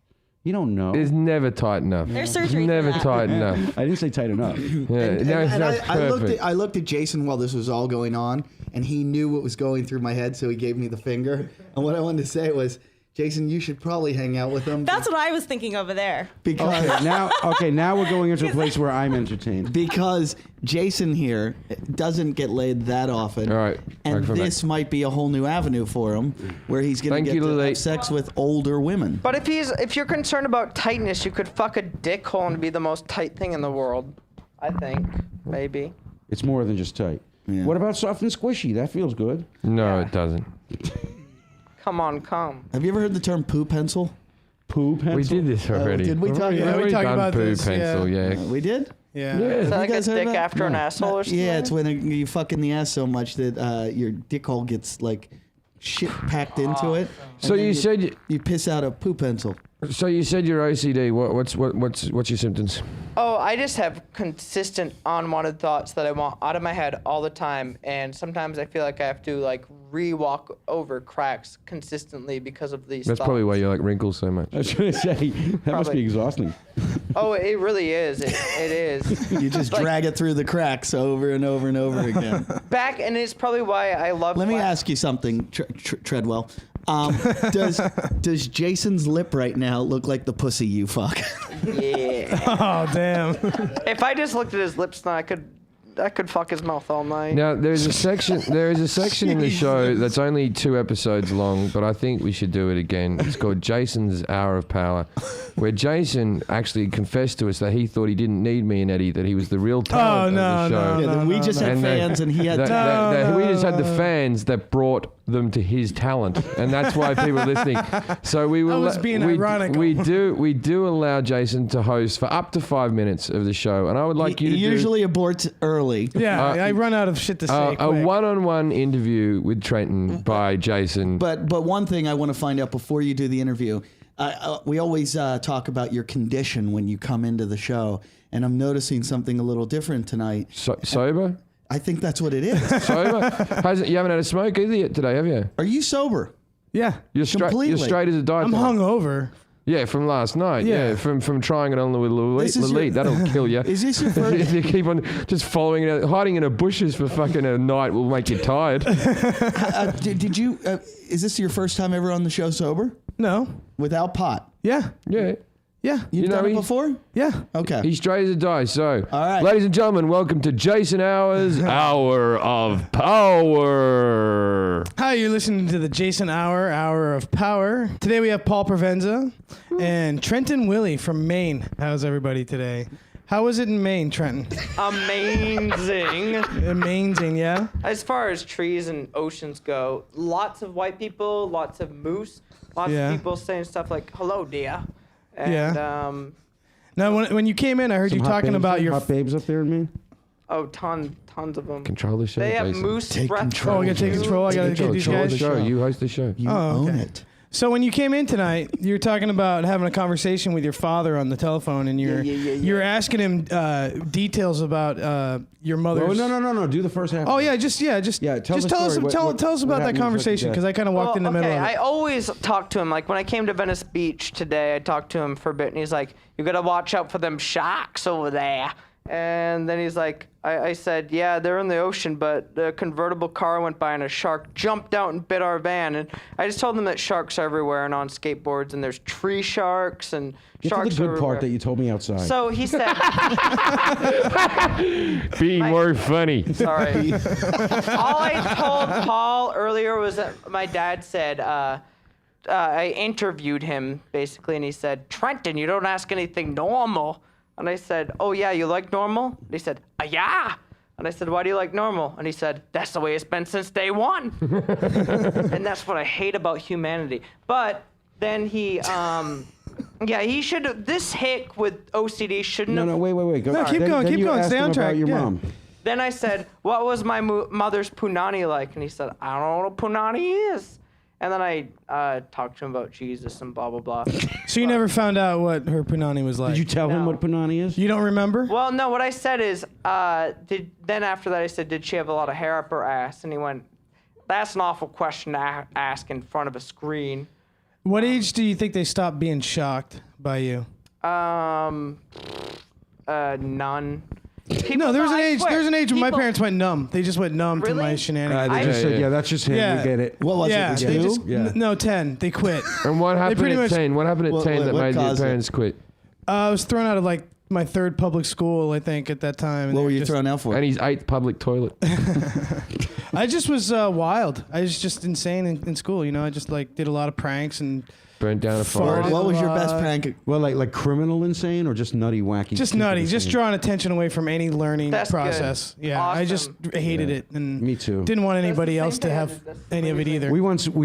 You don't know. It's never tight enough. There's It's surgery for never that. tight enough. I didn't say tight enough. Yeah, And now I it's perfect. I looked at Jason while this was all going on, and he knew what was going through my head, so he gave me the finger. And what I wanted to say was, Jason, you should probably hang out with him. That's what I was thinking over there. because Now we're going into a place where I'm entertained. because Jason here doesn't get laid that often. All right, And microphone this might be a whole new avenue for him where he's going Thank to you, get to Lily. have sex with older women. But if you're concerned about tightness, you could fuck a dick hole and be the most tight thing in the world. I think maybe. It's more than just tight. Yeah. What about soft and squishy? That feels good. No, it doesn't. Come on, come. Have you ever heard the term poo pencil? Poo pencil. We did this already. did we talk We've about it? we already talked done about poo this, pencil, yeah. We did? Yeah. Yeah. Is that like a guys heard dick that? after an asshole or something? Yeah, it's when you fuck in the ass so much that your dick hole gets like shit packed into it. So and then you said you piss out a poo pencil. So you said you're OCD. What's your symptoms? Oh, I just have consistent unwanted thoughts that I want out of my head all the time, and sometimes I feel like I have to like re-walk over cracks consistently because of these. That's thoughts. probably why you like wrinkles so much. I was going to say, that must Probably. be exhausting. Oh, it really is. It is. You just drag it through the cracks over and over and over again. Back, and it's probably why I love. Let me ask you something, Treadwell. Does Jason's lip right now look like the pussy you fuck? Yeah. Oh damn. If I just looked at his lips, now I could fuck his mouth all night. Now there is a section in the show that's only 2 episodes long, but I think we should do it again. It's called Jason's Hour of Power, where Jason actually confessed to us that he thought he didn't need me and Eddie, that he was the real talent no, of the show. no, Yeah, then we just had And they- fans, and he had. that we just had the fans that brought them to his talent, and that's why people are listening. So we will. was being ironical. We do allow Jason to host for up to 5 minutes of the show, and I would like you to he usually aborts early. Yeah, I run out of shit to say. a quick. one-on-one interview with Trenton by Jason. But one thing I want to find out before you do the interview, we always talk about your condition when you come into the show, and I'm noticing something a little different tonight. Sober? I think that's what it is. Sober? You haven't had a smoke either yet today, have you? Are you sober? Yeah, You're straight. You're Completely. straight as a die. I'm hungover. Yeah, from last night. Yeah. Yeah, from trying it on with This is Lilith. your- That'll kill you. Is this your first? If you keep on just following it, hiding in the bushes for fucking a night will make you tired. Did you? Is this your first time ever on the show sober No. without pot? Yeah. Yeah. Yeah. You've You know done it he- before? Yeah. Okay. He's straight as a die. So, All right. ladies and gentlemen, welcome to Jason Hour's Hour of Power. Hi, you're listening to the Jason Hour of Power. Today we have Paul Provenza and Trenton Willie from Maine. How's everybody today? How was it in Maine, Trenton? Amazing. Amazing, yeah? As far as trees and oceans go, lots of white people, lots of moose, lots Yeah. of people saying stuff like "Hello, dear." And, Yeah. Now, when you came in, I heard you talking about your... hot babes up there in Maine. tons of them. Control the show, They have Jason. moose Take breath. control. Oh, I gotta take control. I gotta get these Control the guys. show. You host the show. You Oh, own okay. it. So when you came in tonight, you were talking about having a conversation with your father on the telephone, and you're asking him details about your mother's. Oh, no. Do the first half. Oh yeah, just tell just the tell us story. tell us about that happened conversation, because I kind of walked in the middle of it. I always talk to him. Like when I came to Venice Beach today, I talked to him for a bit, and he's like, "You gotta watch out for them sharks over there." And then he's like, I said, yeah, they're in the ocean, but the convertible car went by and a shark jumped out and bit our van. And I just told him that sharks are everywhere and on skateboards, and there's tree sharks and Get sharks to the good everywhere. part that you told me outside. So he said, Be more funny. sorry. All I told Paul earlier was that my dad said, I interviewed him basically, and he said, Trenton, you don't ask anything normal. And I said, oh yeah, you like normal? And he said, yeah. And I said, why do you like normal? And he said, that's the way it's been since day one. And that's what I hate about humanity. But then he, he should, this hick with OCD shouldn't have. No, wait. Go, No, keep going, then keep you going. asked Stay him on track. about your Yeah. mom. Then I said, what was my mother's punani like? And he said, I don't know what punani is. And then I talked to him about Jesus and blah, blah, blah. So you never found out what her punani was like? Did you tell him No. what Panani is? You don't remember? Well, no, what I said is, then after that I said, did she have a lot of hair up her ass? And he went, that's an awful question to ask in front of a screen. What age do you think they stopped being shocked by you? None. No, there's an age. There's an age when my People- parents went numb. They just went numb to Really? my shenanigans. They just said, yeah, that's just him. Yeah. We get it. What was yeah, it? they Two? just Yeah. no 10. They quit. And what happened pretty at much- 10? What happened at What- 10 that what made your caused it? parents quit? I was thrown out of like my third public school, I think, at that time. and What they were you just- thrown out for? And his 8th public toilet. I just was wild. I was just insane in school. You know, I just like did a lot of pranks and Burnt down a Farted. forest. What was your Uh, best prank? Well, like criminal insane or just nutty, wacky? just stupid nutty, just insane? drawing attention away from any learning That's good. process. Yeah, I just Awesome. hated Yeah. it and Me too. didn't want That's the anybody same else to thing I have did. That's any of it either. We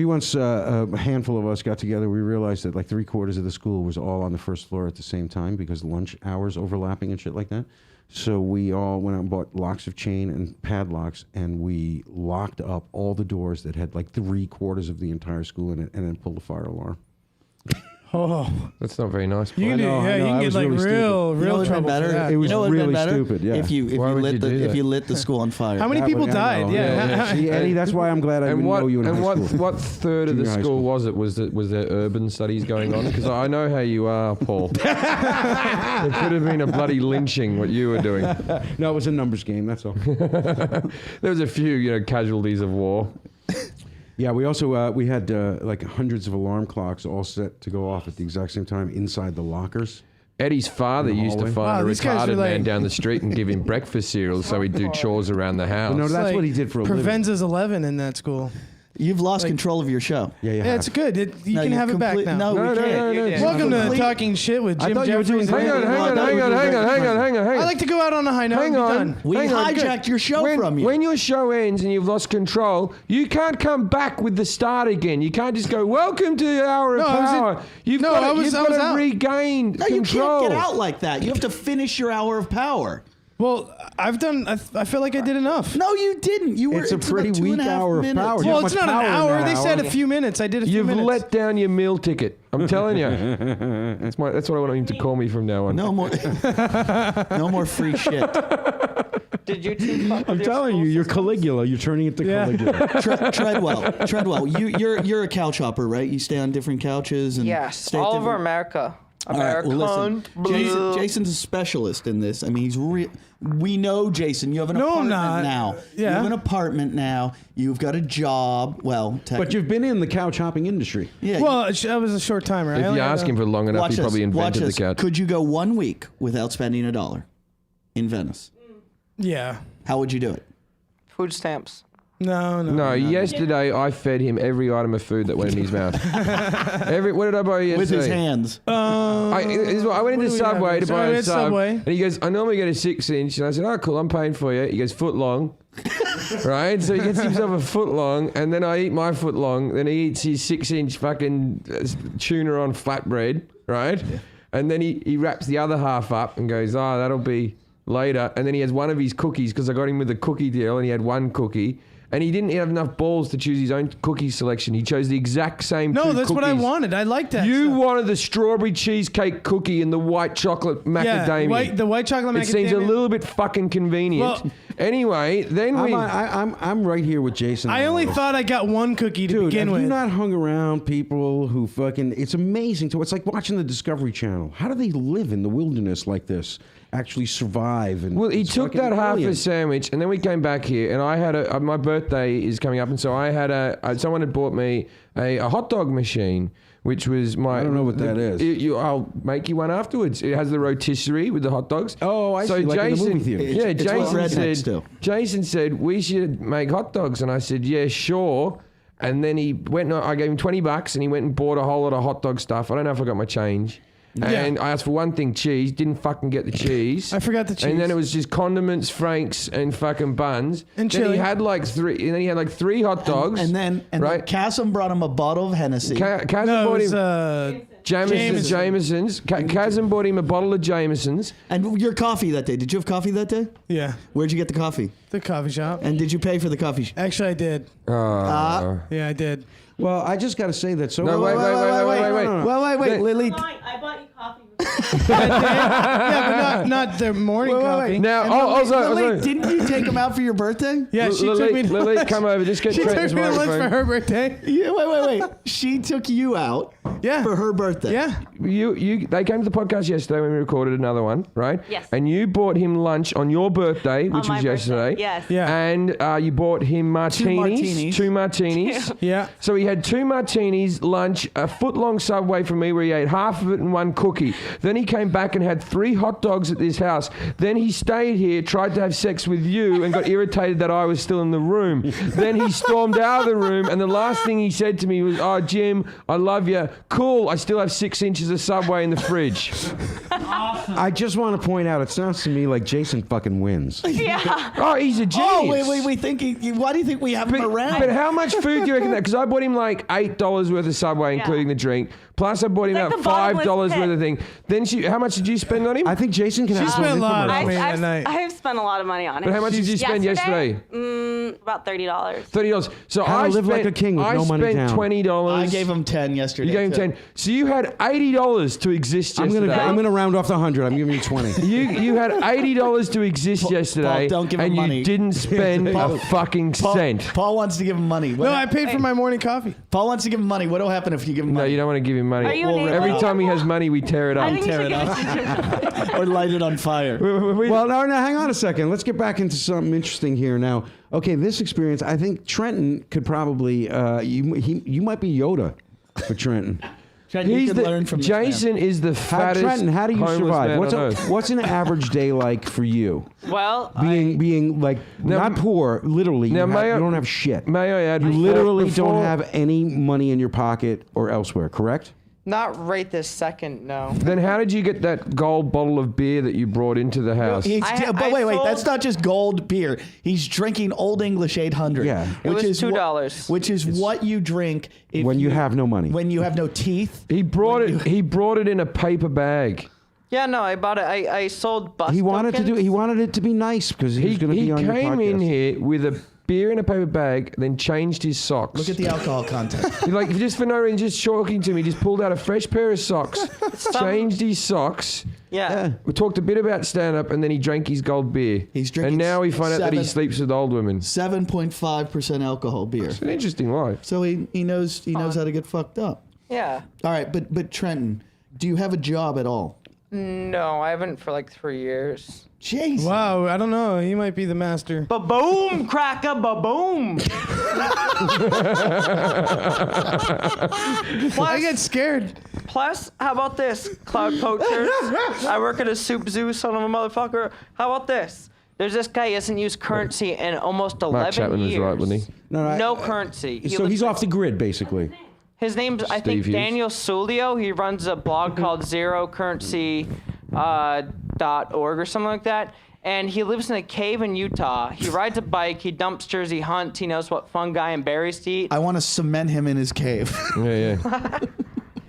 once a handful of us got together. We realized that like 3/4 of the school was all on the first floor at the same time because lunch hours overlapping and shit like that. So we all went out and bought locks of chain and padlocks, and we locked up all the doors that had like 3/4 of the entire school in it, and then pulled the fire alarm. Oh, That's not very nice. you can do, I know, yeah, you I can get was like really stupid. real You know what would've been trouble better? for that. It was You know what would've been really better? stupid, yeah. If you Why would lit you the do if that? you lit the school on fire. How many That people would- I died? know, Yeah. See, Eddie, that's why I'm glad I And didn't what know you in and high what school. what third of the Junior high school school. was it? Was there urban studies going on? Because I know how you are, Paul. It could have been a bloody lynching what you were doing. No, it was a numbers game. That's all. There was a few, casualties of war. Yeah, we also we had like hundreds of alarm clocks all set to go off at the exact same time inside the lockers. Eddie's father In the used to hallway. find Wow, a these guys are retarded man like- down the street and give him breakfast cereal so he'd do chores around the house. But no, It's that's like what he did for a living. Provenza's 11 in that school. You've lost control of your show. Yeah, you Yeah, have. it's good. You No, can you're have it back complete- now. No, we can't. You did. Welcome to complete- Talking Shit with I Jim thought you were Jeffries. doing Hang on, great. hang on, No, hang no, on, no, hang on, no, hang on, no. hang on, hang I on. like to go out on a high note. Hang and be on. done. We Hang on, hijacked your show from you. When your show ends and you've lost control, you can't come back with the start again. You can't just go, welcome to the hour of No, I was in- power. You've No, got I was to out. regain No, you control. can't get out like that. You have to finish your hour of power. Well, I've done. I feel like I did enough. No, you didn't. You were. It's a pretty about 2.5 weak hour of minutes. power. Well, Not it's much not an power in hour. that They said hour. a few minutes. I did a few You've minutes. let down your meal ticket. I'm telling you. That's what I want him to call me from now on. No more. No more free shit. Did you two fuck I'm with your telling school you, you're systems? Caligula. You're turning into Yeah. Caligula. Treadwell. You're a couch hopper, right? You stay on different couches and Yes, stay all at over different- America. All right, American. well, listen, Jason's a specialist in this. I mean, we know Jason. You have an No, I'm apartment not. now. Yeah. You have an apartment now. You've got a job. Well, But you've been in the couch hopping industry. yeah. Well, I was a short timer. I If only you had ask a- him for long enough, watch he this. probably Watch invented the this. couch. Could you go 1 week without spending $1 in Venice? Yeah. How would you do it? Food stamps. No. No, yesterday I fed him every item of food that went in his mouth. What did I buy yesterday? With his hands. I went into do we Subway have? to buy So a it's sub, Subway. and he goes, I normally get a 6-inch, and I said, oh, cool, I'm paying for you. He goes, foot long. Right? So he gets himself a foot long, and then I eat my foot long, then he eats his 6-inch fucking tuna on flatbread, right? Yeah. And then he wraps the other half up and goes, oh, that'll be later. And then he has one of his cookies, because I got him with a cookie deal, and he had one cookie. and he didn't have enough balls to choose his own cookie selection. He chose the exact same No, two that's what I cookies. wanted. I like that. You stuff. wanted the strawberry cheesecake cookie and the white chocolate macadamia. Yeah, the white chocolate macadamia. It seems a little bit fucking convenient. Well- anyway, then we... I'm right here with Jason. I only thought I got one cookie to Dude, begin have with. you not hung around people who fucking... It's amazing. It's like watching the Discovery Channel. How do they live in the wilderness like this? Actually survive? And Well, he it's took fucking that half a brilliant. sandwich, and then we came back here, and I had my birthday is coming up, and so I had someone had bought me a hot dog machine, which was my... I don't know what that is. I'll make you one afterwards. It has the rotisserie with the hot dogs. Oh, I so see, like in the Jason, movie theater. Yeah, It's what rednecks do. Jason said, we should make hot dogs, and I said, yeah, sure. And then he went, I gave him $20, and he went and bought a whole lot of hot dog stuff. I don't know if I got my change. And I asked for one thing, cheese. Didn't fucking get the cheese. I forgot the cheese. And then it was just condiments, franks, and fucking buns. And then chili. he had like three hot dogs. And then Cassim brought him a bottle of Hennessy. Kazim No, it bought was him Jameson's. Kazim bought him a bottle of Jameson's. And your coffee that day. Did you have coffee that day? yeah, Where'd you get the coffee? the coffee shop. And did you pay for the coffee? Actually, I did. Uh, Yeah, I did. Well, I just got to say that. So No, wait. Wait, Lily. I bought you coffee. Yeah, but not the morning coffee. Now, Lily, didn't you take him out for your birthday? Yeah, she took me. Lily, come over. Just get She took Trenton's me to lunch microphone. for her birthday. Yeah, wait. She took you out Yeah. for her birthday. Yeah. They came to the podcast yesterday when we recorded another one, right? Yes. And you bought him lunch on your birthday, which my was yesterday. birthday, yes. Yeah. And you bought him martinis. Two martinis. Yeah. So he had 2 martinis, lunch, a foot-long Subway from me where he ate half of it and 1 cookie. Then he came back and had 3 hot dogs at this house. Then he stayed here, tried to have sex with you, and got irritated that I was still in the room. Then he stormed out of the room, and the last thing he said to me was, "Oh, Jim, I love you. Cool, I still have 6 inches of Subway in the fridge." I just want to point out, it sounds to me like Jason fucking wins. Yeah. Oh, he's a genius. Oh, wait. Why do you think we have him around? But how much food do you reckon that? Because I bought him like $8 worth of Subway, including the drink. Plus, I bought him It's like about the bottomless $5 pit. worth of thing. Then how much did you spend on him? I think Jason can have spent a lot. infomercial. I mean, that night. I've spent a lot of money on it. But how much did you spend yesterday? About $30. $30. So How to I live spent, like a king with I no money spent down. $20. I gave him 10 yesterday. You gave him too. 10. So you had $80 to exist I'm yesterday. gonna round off the 100. I'm giving you 20. You had $80 to exist yesterday, don't give him and money. you didn't spend a fucking cent. Paul wants to give him money. No, I paid for my morning coffee. Paul wants to give him money. What'll happen if you give him No, money? you don't want to give him money. Are you an Every alien? time he has money, we tear it up. I think you tear should it give up. it to Jim. Or light it on fire. Well, no, hang on a second. Let's get back into something interesting here now. Okay, this experience, I think Trenton could probably, you might be Yoda for Trenton. Trenton, you can learn from this man. Jason is the fattest Trenton, how do you homeless survive? man on earth. What's an average day like for you? Well, Being like not poor, literally. Now, You don't have shit. May I add? You literally don't before- have any money in your pocket or elsewhere, correct? not right this second, no. Then how did you get that gold bottle of beer that you brought into the house? But wait, sold- that's not just gold beer. He's drinking Old English 800. Yeah. It was is $2. Which is what you drink if When you have no money. When you have no teeth. He brought it in a paper bag. Yeah, no, I bought it. I sold bus He wanted it to be nice because he was going to He be on your came in podcast. here with a beer in a paper bag, then changed his socks. Look at the alcohol content. Like, just for no reason, just talking to me, just pulled out a fresh pair of socks, changed his socks. Yeah. We talked a bit about stand-up, and then he drank his gold beer. He's drinking and now we find out that he 7 sleeps with old women. 7.5% alcohol beer. It's an interesting life. So he knows how to get fucked up. Yeah. All right, but Trenton, do you have a job at all? No, I haven't for like 3 years. Jeez. Wow, I don't know. He might be the master. Ba-boom, cracker, ba-boom. I get scared. Plus, how about this, cloud poachers? I work at a soup zoo, son of a motherfucker. How about this? There's this guy, he hasn't used currency in almost 11 Mark Chapman years. was right, wasn't he? No currency. So he's off the grid, basically. His name's, I think, Steve Hughes. Daniel Sulio. He runs a blog called ZeroCurrency.org or something like that. And he lives in a cave in Utah. He rides a bike. He dumps Jersey hunts. He knows what fungi and berries to eat. I want to cement him in his cave. Yeah.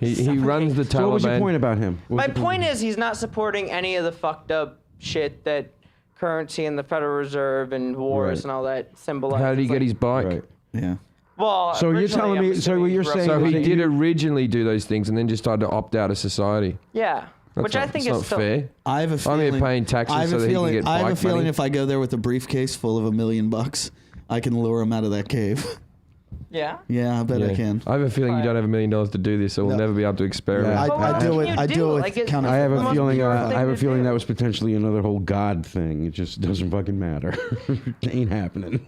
He runs the Taliban. So what was your point about him? My point is he's not supporting any of the fucked up shit that currency and the Federal Reserve and wars Right. and all that symbolizes. How did he get his bike? Right. Yeah. Well, So you're originally, telling I'm me? So assuming what you're he's saying? So is he that did you- originally do those things and then just started to opt out of society. Yeah, That's which not, I think it's is not still fair. I have a I'm feeling. here paying taxes I have so a that he feeling. can get I have a bike feeling money. if I go there with a briefcase full of $1 million, I can lure him out of that cave. Yeah. Yeah, I bet I Yeah. can. I have a feeling you don't have $1 million to do this, so we'll No. never be able to experiment. Yeah, But what I do can it. you I do it with Like, it's counter- I have the a most feeling. pure I thing have a to feeling do. that was potentially another whole God thing. It just doesn't fucking matter. It ain't happening.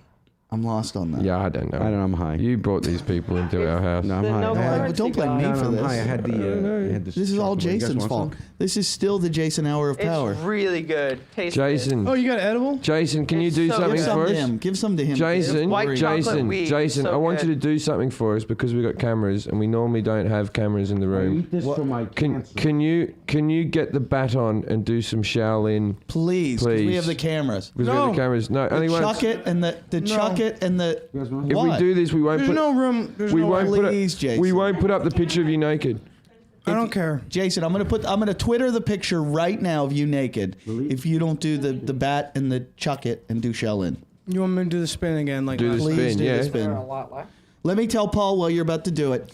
I'm lost on that. Yeah, I don't know. I don't know. I'm high. You brought these people into our house. No, I'm The high. no Hey, currency don't blame me God. for I'm this. high. I had the. This is all chocolate. You guys Jason's want fault. some? This is still the Jason hour of power. It's really good. Taste Jason, Oh, you got edible? Jason, can you It's do so something Give some for to us? him. Give some to him. Jason, White chocolate Jason, weed. Jason, So I want you to good. do something for us because we've got cameras and we normally don't have cameras in the I room. eat this for my cancer. Can you get the baton and do some Shaolin? Please, 'cause we Please. have the cameras. Because we have No. the cameras. No, only The once. chuck it and the chuck it and the. guys want If What? we do this, we won't There's put. no room. There's we no won't put up. Please, Jason. We won't put up the picture of you naked. I don't care. Jason, I'm gonna Twitter the picture right now of you naked. If you don't do the bat and the chuck it and do shell in. You want me to do the spin again? Like Do the last Please spin, do yeah. the spin. a lot left. Let me tell Paul while you're about to do it.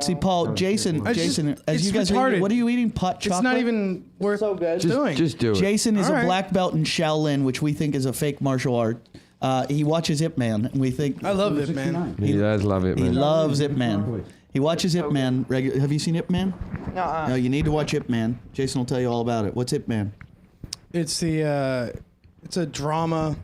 See, Paul, Jason, It's just- Jason, as it's you guys are retarded. eating, what are you eating? Pot chocolate? It's not even worth So good. doing. Just do it. Jason is All a right. black belt in Shaolin, which we think is a fake martial art. He watches Ip Man, and we think I love it, man. He does love it, he man. loves Ip Man. He watches Ip Man. Have you seen Ip Man? No, you need to watch Ip Man. Jason will tell you all about it. What's Ip Man? It's it's a drama,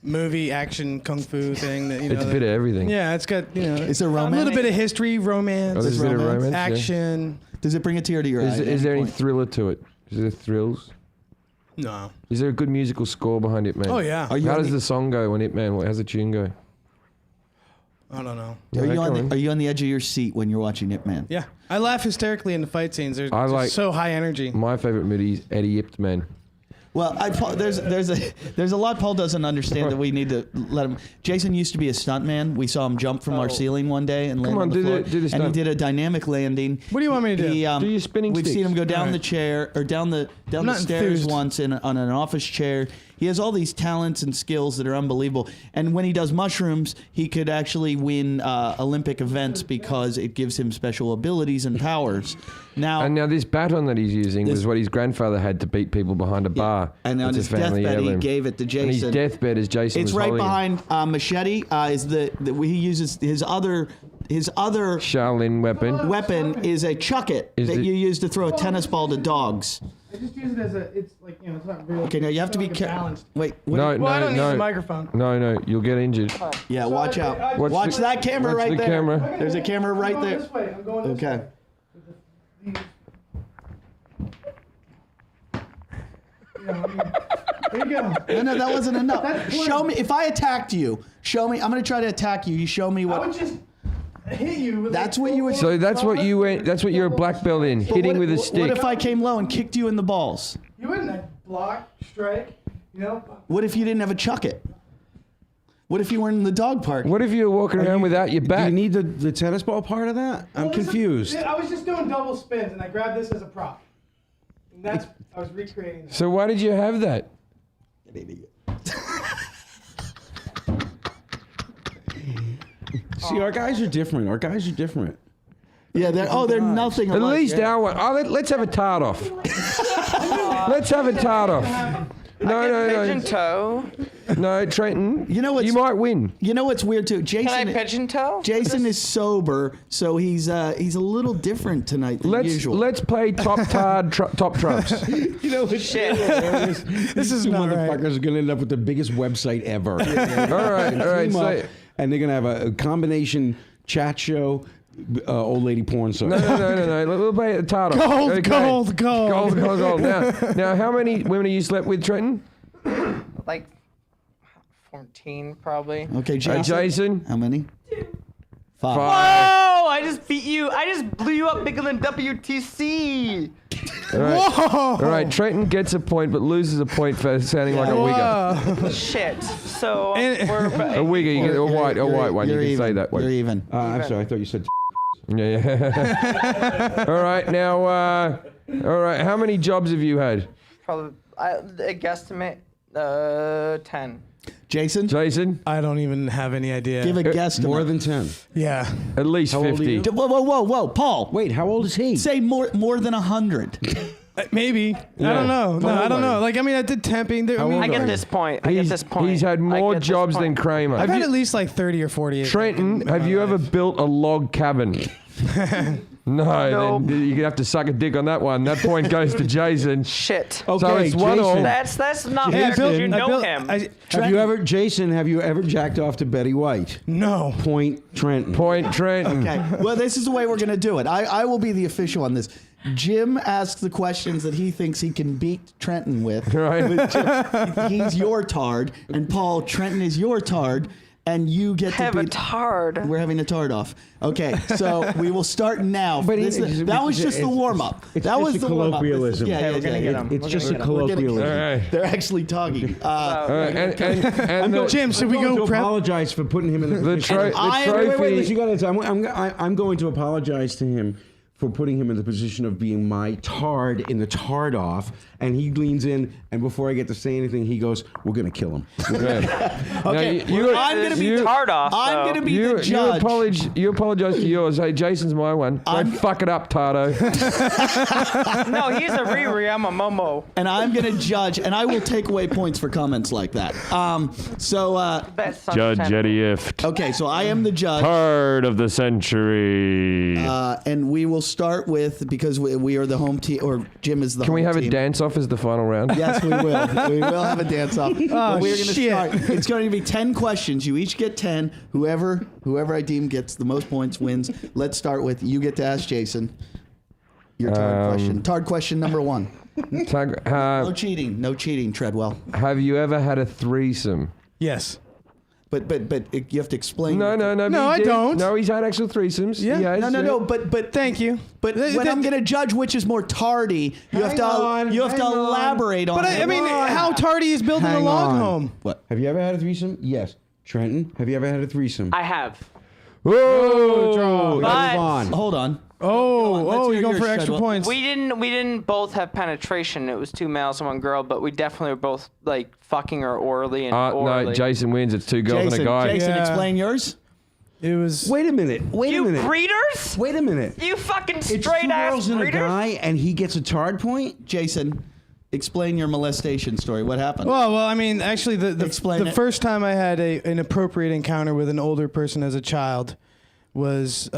movie, action, kung fu thing that you know. It's a bit of everything. Yeah, it's got It's a a romance. little bit of history, romance, Oh, there's a bit of romance. yeah. action. Does it bring a tear to your eye? Is, at is there any point? thriller to it? Is there thrills? No. Is there a good musical score behind it, man? Oh yeah. Are you How on does the song go when it, man? How's the tune go? I don't know. Are you Yeah, on go on. are you on the edge of your seat when you're watching Ip Man? Yeah, I laugh hysterically in the fight scenes. They're I just like- so high energy. My favorite movie is Eddie Ipt, man. Well, Paul, there's a lot Paul doesn't understand that we need to let him. Jason used to be a stuntman. We saw him jump from our ceiling one day and land on, on the do the- floor, do the and he stunt. did a dynamic landing. What do you want me to do? He, Do your spinning We've sticks. seen him go down Alright. the chair or down the not stairs enthused. once on an office chair. He has all these talents and skills that are unbelievable. And when he does mushrooms, he could actually win Olympic events because it gives him special abilities and powers. Now, And now this baton that he's using This- was what his grandfather had to beat people behind a bar. and on It's a his family deathbed, he heirloom. gave it to And his Jason. deathbed is Jason It's was right holding it. behind Machete. Is he uses his other Shaolin weapon. weapon is a chuck it Is that it- you use to throw a tennis ball to dogs. I just use it as it's like it's not real. Okay, now you have to be careful. Wait, what No, Well, I no, don't need the no. microphone. No, you'll get injured. yeah, watch out. Watch Watch the- that camera watch right the there. camera. There's a camera right I'm going there. this way. I'm going this Okay. way. There you go. No, that wasn't enough. Show me if I attacked you. Show me. I'm gonna try to attack you. You show me I what. would just hit you. With That's like what you would- So that's what you went. That's what you're a black belt in, hitting what, with a what stick. if I came low and kicked you in the balls? You wouldn't like, block, strike. You know. What if you didn't have a chuck it? What if you weren't in the dog park? What if you were walking around without your Do bat? you need the tennis ball part of that? I'm Well, this is- confused. I was just doing double spins, and I grabbed this as a prop. And that's I was recreating that. So why did you have that? See, our guys are different. Our guys are different. Yeah, they're nothing At alike. least our one. Oh, let's have a tart off. Let's have a tart off. Pigeon No, toe. no, Trenton. You know what's- You might win. You know what's weird too? Can I pigeon toe? Jason is sober, so he's a little different tonight than usual. Let's play top trumps. You know what? Shit. This is Two not right. motherfuckers are gonna end up with the biggest website ever. All right. Team up, So, and they're gonna have a combination chat show, old lady porn song. no. We'll play a tart off. Gold, Okay. gold. Gold. Now, how many women have you slept with, Trenton? Like 14 probably. Okay, Jason. Jason? How many? 5. Oh, I just beat you. I just blew you up bigger than WTC. All right. Whoa! All right, Trenton gets a point, but loses a point for sounding like a wigger. Whoa. Shit. So And- we're A wigger, you get a white one. You You're can even. say that You're way. even. I'm sorry. I thought you said. Yeah. All right, now. All right, how many jobs have you had? probably I guesstimate 10. Jason, Jason, I don't even have any idea. give a guess. More than 10. Yeah. at least How old are 50. you? Whoa, Paul. Wait, how old is he? Say more than 100. Maybe. Yeah. I don't know. No, How old I don't are know. you? Like, I mean, I did temping. There, I How mean, old I are get you? this point. He's had more jobs than Kramer. I've had at least like 30 or 40. Trenton, have you ever built a log cabin? No, Nope. then you're gonna have to suck a dick on that one. That point goes to Jason. Shit. Okay, So it's 1-all. That's not Yeah, fair because you know him. Jason, have you ever jacked off to Betty White? No. Point Trenton. Point Trenton. Okay. Well, this is the way we're going to do it. I will be the official on this. Jim asks the questions that he thinks he can beat Trenton with. Right. He's your tard, and Paul, Trenton is your tard, and you get Have to a beat. tard. We're having a tard off. Okay, so we will start now. But That was just the warm up. It's That was just a the warm up. colloquialism. Yeah, we're gonna get him. It's We're just a gonna get him. colloquialism. All right. They're actually talking. And the, Jim, should we I'm going go to prep? apologize for putting him in the the, position. tro- I- the wait, trophy. wait, Listen, you gotta, I'm going to apologize to him for putting him in the position of being my tard in the tard off, and he leans in, and before I get to say anything, he goes, "We're gonna kill him." Yeah. Okay, Now, you- I'm going to be you- Hard off. I'm though. going to be the judge. You apologize to yours. Hey, Jason's my one. Don't fuck it up, Tardo. No, he's a Riri. I'm a Momo. And I'm going to judge, and I will take away points for comments like that. Best son Judge of ten. Eddie Ift. Okay, so I am the judge, Third of the century. and we will start with, because we are the home team, or Jim is the Can home we have team. a dance off as the final round? Yes, we will. We will have a dance off. But we're going to shit. start. It's going to be 10 questions. You each get 10. Whoever I deem gets the most points wins. Let's start with, you get to ask Jason your tard question. Tard question number 1. Tug, No cheating. No cheating, Treadwell. have you ever had a threesome? Yes. But you have to explain. No. No, but he I did. don't. No, he's had actual threesomes. Yeah. He has, No. But Thank you. But when I'm going to judge which is more tardy, you have to elaborate on. But I mean, how tardy is building a Hang log on. home? What? Have you ever had a threesome? Yes. Trenton, have you ever had a threesome? I have. Whoa! But Move on. Hold on. Oh, hear you're going yours, for extra Treadwell. points. we didn't both have penetration. It was 2 males and 1 girl, but we definitely were both like fucking her orally and orally. No, Jason wins. It's 2 girls and a guy. Jason, Yeah. explain yours. It was. Wait a minute. You breeders? Wait a minute. You fucking It's 2 straight ass girls and a breeders? guy, and he gets a tard point? Jason, explain your molestation story. What happened? Well, I mean, actually, Explain the it. first time I had an appropriate encounter with an older person as a child was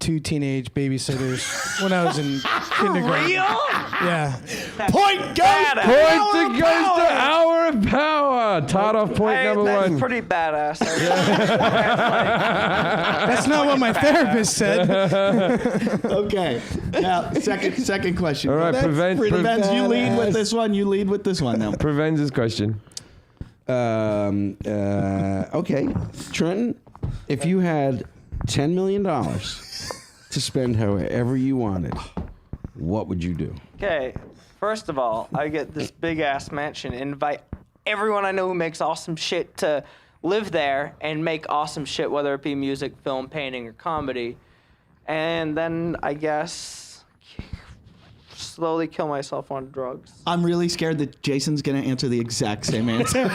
2 teenage babysitters when I was in kindergarten. Real? Yeah. Point goes. Badass. Point goes to Hour of Power. Tart off point Hey, number that's 1. pretty badass. That's not what my therapist said. Okay. Now, second question. All right, Provenza, you lead with this one. You lead with this one now. Provenza's question. Okay. Trenton, if you had $10 million to spend however you wanted, what would you do? Okay, first of all, I get this big ass mansion, invite everyone I know who makes awesome shit to live there and make awesome shit, whether it be music, film, painting, or comedy. And then I guess slowly kill myself on drugs. I'm really scared that Jason's going to answer the exact same answer.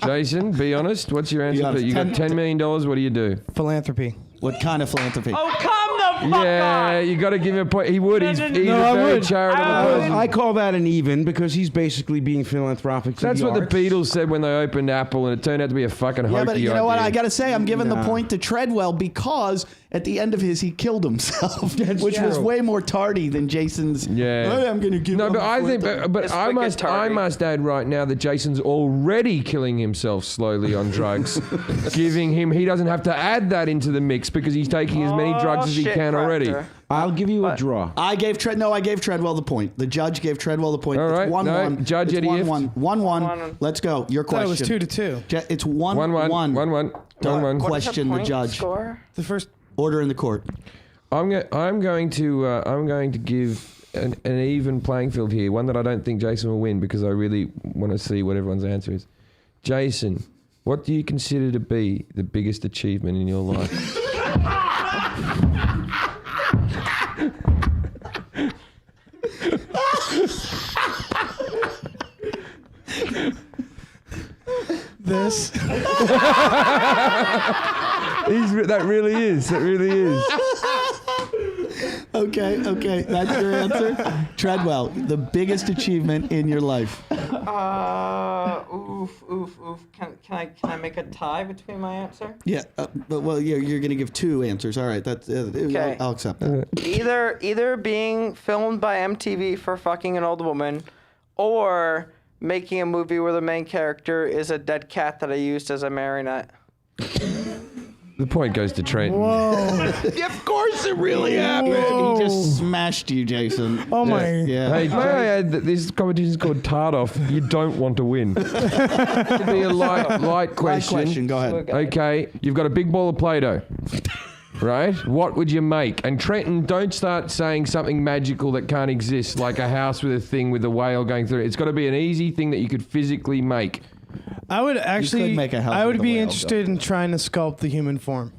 Jason, be honest. What's your answer? honest. You got $10 million. What do you do? Philanthropy. What kind of philanthropy? Oh, come the fuck Yeah, on! you got to give him a point. He would. He's a I very would. charitable I would. person. I call that an even because he's basically being philanthropic. To That's the what arts. the Beatles said when they opened Apple, and it turned out to be a fucking hokey Yeah, but you know what? idea. I got to say, I'm giving the Nah. point to Treadwell because at the end of his, he killed himself, which was true. way more tardy than Jason's. Yeah. "Hey, I'm going to give No, him but a I think, philanthropy." but It's I wicked must tardy. add right now that Jason's already killing himself slowly on drugs, giving him. He doesn't have to add that into the mix because he's taking as many drugs as he shit, can already. Proctor. I'll give you a draw. I gave Treadwell the point. The judge gave Treadwell the point. All right. It's 1-1. No, Judge It's Eddie 1-1. 1-1. 1-1. Let's go. Your That question. was 2-2. It's 1-1. 1-1. 1-1. 1-1. Question the Point judge. score? The first. Order in the court. I'm going to give an even playing field here. One that I don't think Jason will win because I really want to see what everyone's answer is. Jason, what do you consider to be the biggest achievement in your life? this. That really is. Okay, that's your answer. Treadwell, the biggest achievement in your life. Oof. Can I make a tie between my answer? Yeah, but you're going to give two answers. All right, that's Okay. I'll accept that. Either being filmed by MTV for fucking an old woman, or making a movie where the main character is a dead cat that I used as a marionette. The point goes to Trent. Whoa. Of course it really happened. He just smashed you, Jason. Oh my. Yeah. Hey, may I add that this competition is called Tart Off. You don't want to win. To be a light question. Light question, go ahead. Okay, you've got a big ball of Play-Doh. Right? What would you make? And Trenton, don't start saying something magical that can't exist, like a house with a thing with a whale going through it. It's got to be an easy thing that you could physically make. I would actually. make a house I would with a be whale, interested in trying to sculpt the human form.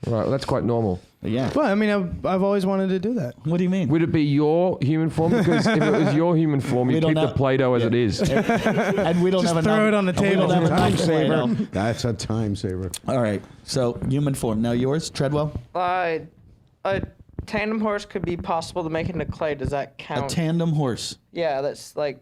Right, well, that's quite normal. Yeah. Well, I mean, I've always wanted to do that. What do you mean? Would it be your human form? Because if it was your human form, We you'd don't keep the know. Play-Doh as Yeah. it is. And we don't Just have throw it on the table. We don't have Time enough saver. Play-Doh. That's a time saver. All right. So human form. Now yours, Treadwell. A tandem horse could be possible to make into clay. Does that A count? tandem horse, Yeah, that's like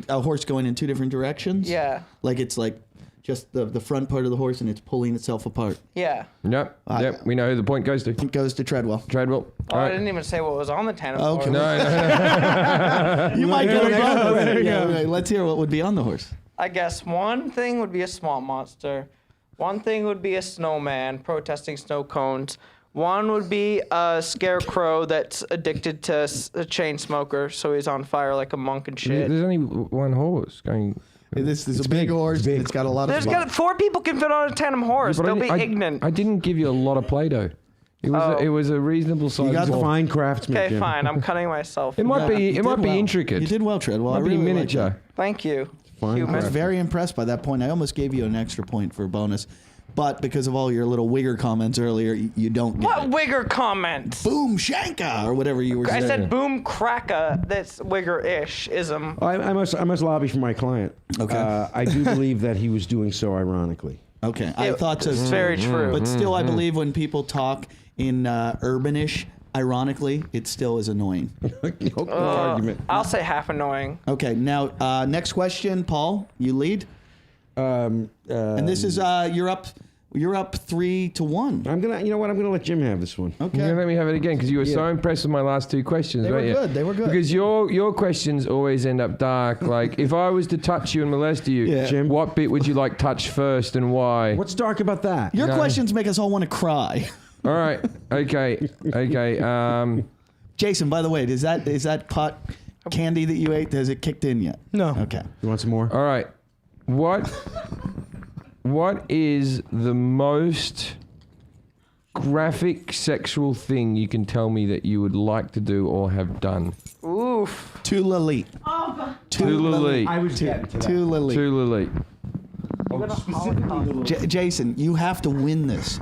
a horse going in two different directions. Yeah, Like it's like just the front part of the horse and it's pulling itself apart. yeah. Yep, we know who the point goes to. It goes to Treadwell. Treadwell. Oh, All I right. didn't even say what was on the tandem Okay. horse. No. You might There go we to go, both. there we Yeah, go. okay, let's hear what would be on the horse. I guess one thing would be a swamp monster. One thing would be a snowman protesting snow cones. One would be a scarecrow that's addicted to a chain smoker, so he's on fire like a monk and shit. There's only one horse going. This is a big horse. big. It's got a lot of. There's spots. got 4 people can fit on a tandem horse. But They'll be ignorant. I didn't give you a lot of Play-Doh. It was a reasonable size. You got the ball. fine craftsman. Okay, Jim. fine. I'm cutting myself. It might be. You It did might be well. intricate. You did well, Treadwell. Might I be really miniature. like Thank you. Fine that. I was craft. very impressed by that point. I almost gave you an extra point for a bonus, but because of all your little wigger comments earlier, you don't get What it. wigger comments? Boom shanka or whatever you were I saying. said boom cracka. That's wigger-ish ism. I must lobby for my client. Okay. I do believe that he was doing so ironically. Okay, I thought so. It's too. very true. But still, I believe when people talk in urbanish, ironically, it still is annoying. No argument. I'll say half annoying. Okay, now next question, Paul. You lead, and this is you're up 3-1. I'm gonna. You know what? I'm gonna let Jim have this one. Okay. You're gonna let me have it again because you were so impressed with my last 2 questions. They were weren't you? good, they were good. Because your questions always end up dark. Like if I was to touch you and molest you, Yeah. Jim? what bit would you like touched first and why? What's dark about that? Your No. questions make us all want to cry. All right. Okay. Jason, by the way, is that pot candy that you ate? Has it kicked in yet? No. Okay. You want some more? All right. What is the most graphic sexual thing you can tell me that you would like to do or have done? Oof. To Lily. To Lily. I was getting to that. To Lily. To Lily. Jason, you have to win this.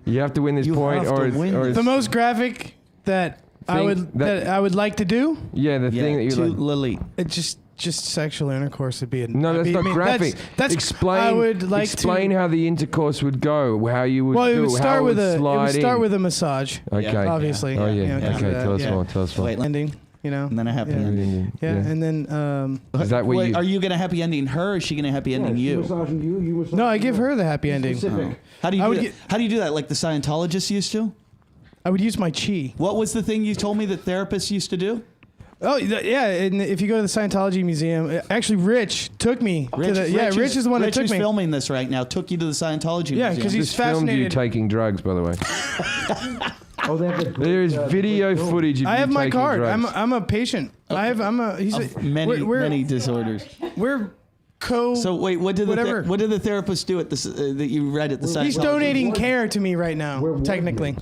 You have to win this You point, have or to it's, win or this. it's The most graphic that I Thing would that- that I would like to do. yeah, the thing that you to like. Lily. It just sexual intercourse would be a No, that's I not mean, graphic. That's explain. I would like explain to. how the intercourse would go. How you would Well, do it would how start with a. It slide would start in. with a massage. Okay. Yeah. Obviously. Oh yeah. You know, yeah. Okay. that, Tell us yeah. more. Tell us more. Wait, Ending. You know. and then a happy Yeah. ending. Yeah, and then Is that what Wait, you? are you going to happy ending her or is she going to happy ending you? massaging you. You massaging no, I give her the happy ending. Specific. How do you I do would that? get- How do you do that? Like the Scientologists used to? I would use my chi. What was the thing you told me that therapists used to do? Oh yeah, and if you go to the Scientology Museum, actually, Rich took me to the. Yeah, Rich is the one that Rich took who's me. filming this right now. Took you to the Scientology Yeah, Museum. 'cause he's Just filmed you fascinated. taking drugs, by the way. Oh, they have the There is video footage of I you have my taking card. drugs. I'm a patient. I'm a. He's a, many disorders. We're co. So wait, what did whatever. what did the therapist do at the that you read at the Scientology? He's donating care to me right now. Technically.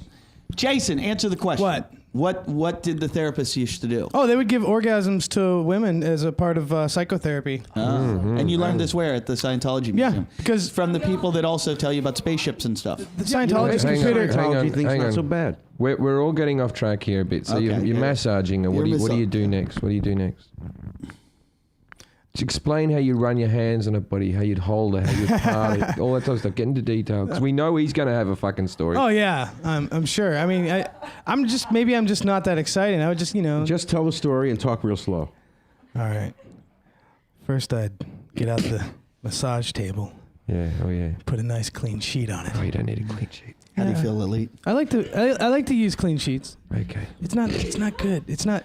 Jason, answer the question. What did the therapist used to do? Oh, they would give orgasms to women as a part of psychotherapy. And you learned this where at the Scientology Yeah, Museum? because From the people that also tell you about spaceships and stuff. the Scientologists hang on, consider. hang on, thing's hang not on. so bad. We're all getting off track here a bit. So Okay, you're yeah. massaging, or what do you do next? What do you do next? explain how you run your hands on a body, how you'd hold her, how you'd part it, all that sort of stuff. Get into detail because we know he's going to have a fucking story. Oh yeah, I'm sure. I mean, I'm just not that exciting. I would just Just tell the story and talk real slow. All right. First, I'd get out the massage table, Yeah. Oh yeah. put a nice clean sheet on it. Oh, you don't need a clean sheet. How do you feel, Elite? I like to use clean sheets. Okay. It's not good. It's hard.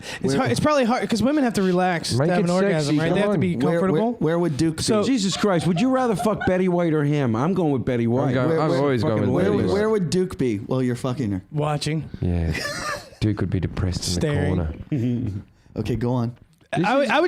It's probably hard because women have to relax Make to have it an orgasm, sexy, right? come They have to on. be comfortable. Where would Duke So- be? Jesus Christ, would you rather fuck Betty White or him? I'm going with Betty White. I've always gone with Where, Betty White. where would Duke be while you're fucking her? Watching. Yeah. Duke would be depressed in Staring. the corner. Okay, go on. I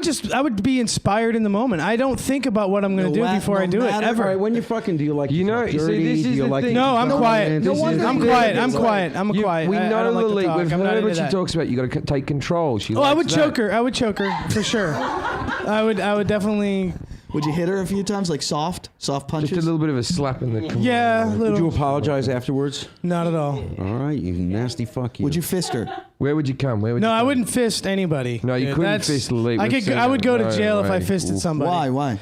would be inspired in the moment. I don't think about what I'm going to do before I do it matter- ever. All right, when you fucking do you like You to know, fuck you see, dirty? this is do you the like thing. No, I'm quiet. This is I'm the quiet. thing. I'm quiet. I'm quiet. We I know don't like to Lily. talk. We've I'm not heard into what she that. talks about. You got to take control. She Oh, I likes would that. choke her. I would choke her for sure. I would definitely. Would you hit her a few times, like soft punches? Just a little bit of a slap in the. Yeah, Would you little. apologize afterwards? Not at all. All right, you nasty fuck you. Would you fist her? Where would you come? Where would No, you I come? wouldn't fist anybody. No, you Dude, couldn't that's- fist Lily. I We've could. seen I would it. go to No jail if I way. fisted somebody. Why?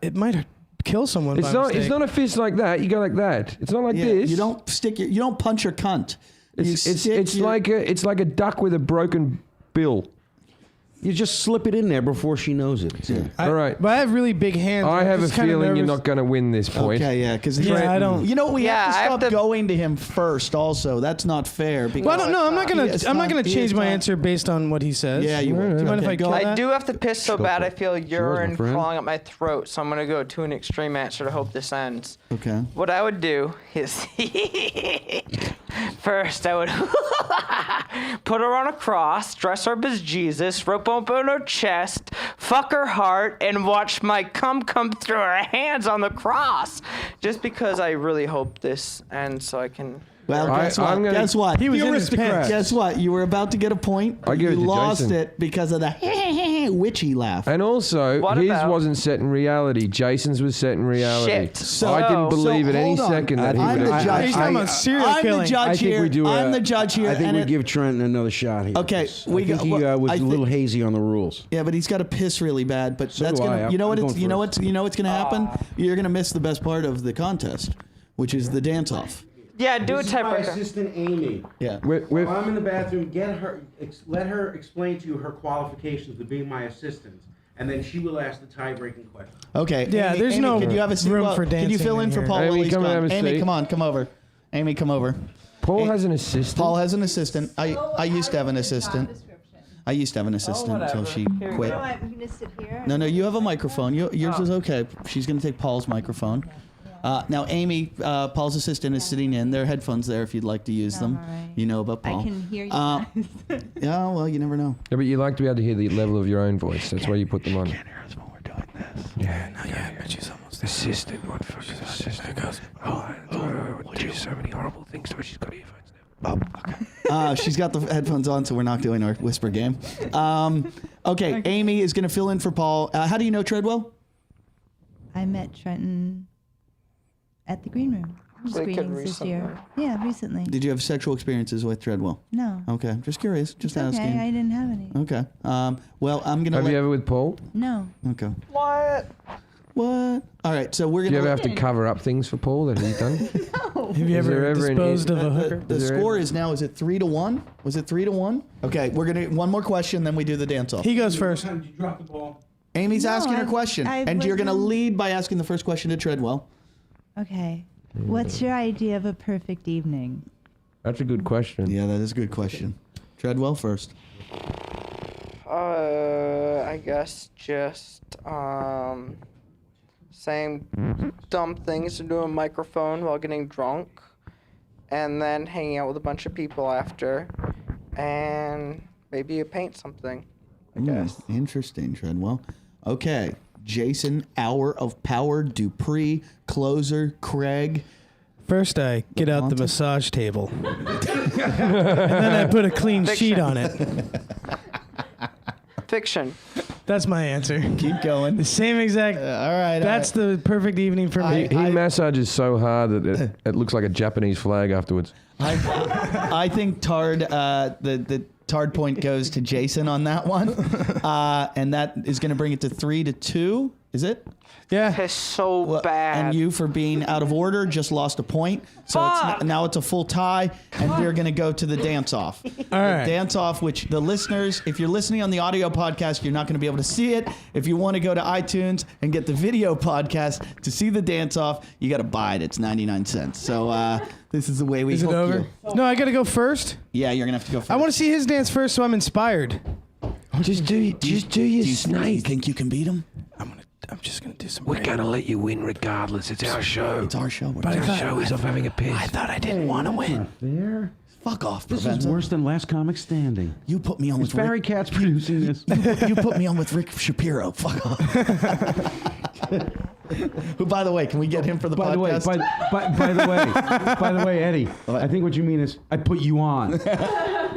It might kill someone. It's by not. mistake. It's not a fist like that. You go like that. It's not like Yeah, this. you don't punch her cunt. It's like a duck with a broken bill. You just slip it in there before she knows it. Yeah. All right. But I have really big hands. I I'm have a just kinda feeling you're nervous. not going to win this point. Okay, yeah, because Yeah, I don't. You know, we Yeah, have I to have stop to- going to him first. Also, that's not fair. Because Well, I don't know. I'm not gonna. He is I'm not gonna not- he change is my not- answer based on what he says. Yeah, you No, would. no, Do you mind if I Okay, kill go. that? I do have to piss so bad I feel urine friend. crawling up my throat, so I'm gonna go to an extreme answer to hope this ends. Okay. What I would do is first I would put her on a cross, dress her up as Jesus, rope open her chest, fuck her heart, and watch my cum come through her hands on the cross. Just because I really hope this ends so I can. Well, guess what? I'm gonna- Guess what? He was in his pants. Guess what? You were about to get a point. I'll give you it to lost Jason. it because of the witchy laugh. And also, What his about- wasn't set in reality. Jason's was set in reality. Shit. So- I didn't believe at any hold on. second that he I'm would the have. judge. He's talking about serial I'm killing. the judge I think here. we do. I'm the judge here. I think and we it- give Trenton another shot here. Okay, I think he was I a little hazy on the rules. Yeah, but he's got to piss really bad. But So that's do gonna. I. You know I'm what? going It's you know first. what's you know what's gonna happen. You're gonna miss the best part of the contest, which is the dance off. Yeah, do a This is my tiebreaker. assistant Amy. Yeah. We're- While I'm in the bathroom, let her explain to you her qualifications to being my assistant, and then she will ask the tie-breaking question. Okay. Yeah, there's no can you have a seat? room Well, for Can you dancing fill in in for here. Paul Amy, while he's come and gone? have a Amy, seat. come on, come over. Amy, come over. Paul has an assistant. Paul has an assistant. I used to have an assistant. I used to have an assistant until she quit. I'm going to sit here. No, you have a microphone. Yours is okay. She's going to take Paul's microphone. Now, Amy, Paul's assistant, is sitting in. There are headphones there if you'd like to use them. all right. You know about Paul. I can hear you guys. Yeah, well, you never know. Yeah, but you like to be able to hear the level of your own voice. That's why you put them on. Yeah, Not yet, but she's almost there. assistant. What the fuck is assistant? I would do so many horrible things to her. She's got earphones now. She's got the headphones on, so we're not doing our whisper game. Okay, Amy is going to fill in for Paul. How do you know Treadwell? I met Trenton at the green room. Wicked Screenings this year. Yeah, recently. Did you have sexual experiences with Treadwell? No. Okay, just curious, just It's asking. okay, I didn't have any. Okay. Well, I'm gonna. Have you ever with Paul? No. Okay. What? What? All right. So we're Do gonna. you ever have to cover up things for Paul that he's done? Have you Is there ever ever an disposed of a hooker? The Is there score ever- is now. Is it 3-1? Was it 3-1? Okay. We're gonna one more question, then we do the dance off. He goes first. Did you drop the ball? Amy's No, asking her I- question, I and you're gonna wasn't- lead by asking the first question to Treadwell. Okay. What's your idea of a perfect evening? That's a good question. Yeah, that is a good question. Treadwell first. I guess just saying dumb things into a microphone while getting drunk, and then hanging out with a bunch of people after, and maybe you paint something. I guess. Interesting, Treadwell. Okay. Jason, Hour of Power, Dupree, Closer, Craig. First, I get out the Monty? massage table, and then I put a clean sheet on it. Fiction. That's my answer. Keep going. The same exact. All right. That's the perfect evening for me. He massages so hard that it looks like a Japanese flag afterwards. I think Tard, the Tard point goes to Jason on that one. And that is going to bring it to 3-2. Is it? Yeah. It's so bad. And you, for being out of order, just lost a point. So now it's a full tie, and we're going to go to the dance-off. All right. Dance-off, which the listeners, if you're listening on the audio podcast, you're not going to be able to see it. If you want to go to iTunes and get the video podcast to see the dance-off, you got to buy it. It's 99 cents. So this is the way we Is it hook over? you. No, I got to go first. Yeah, you're going to have to go first. I want to see his dance first, so I'm inspired. Just do your Do you snake. think you can beat him? I'm just gonna do some. We're gonna let you win regardless. It's our show. It's our show. We're But I doing thought- it. Show is off having a piss. I thought I didn't want to win. There. Fuck off, This Provenza. is worse than Last Comic Standing. You put me on It's with Rick. Barry Katz producing this. You put me on with Rick Shapiro. Fuck off. Who, by the way, can we get him for the By the way, podcast? by the way, Eddie, I think what you mean is I put you on.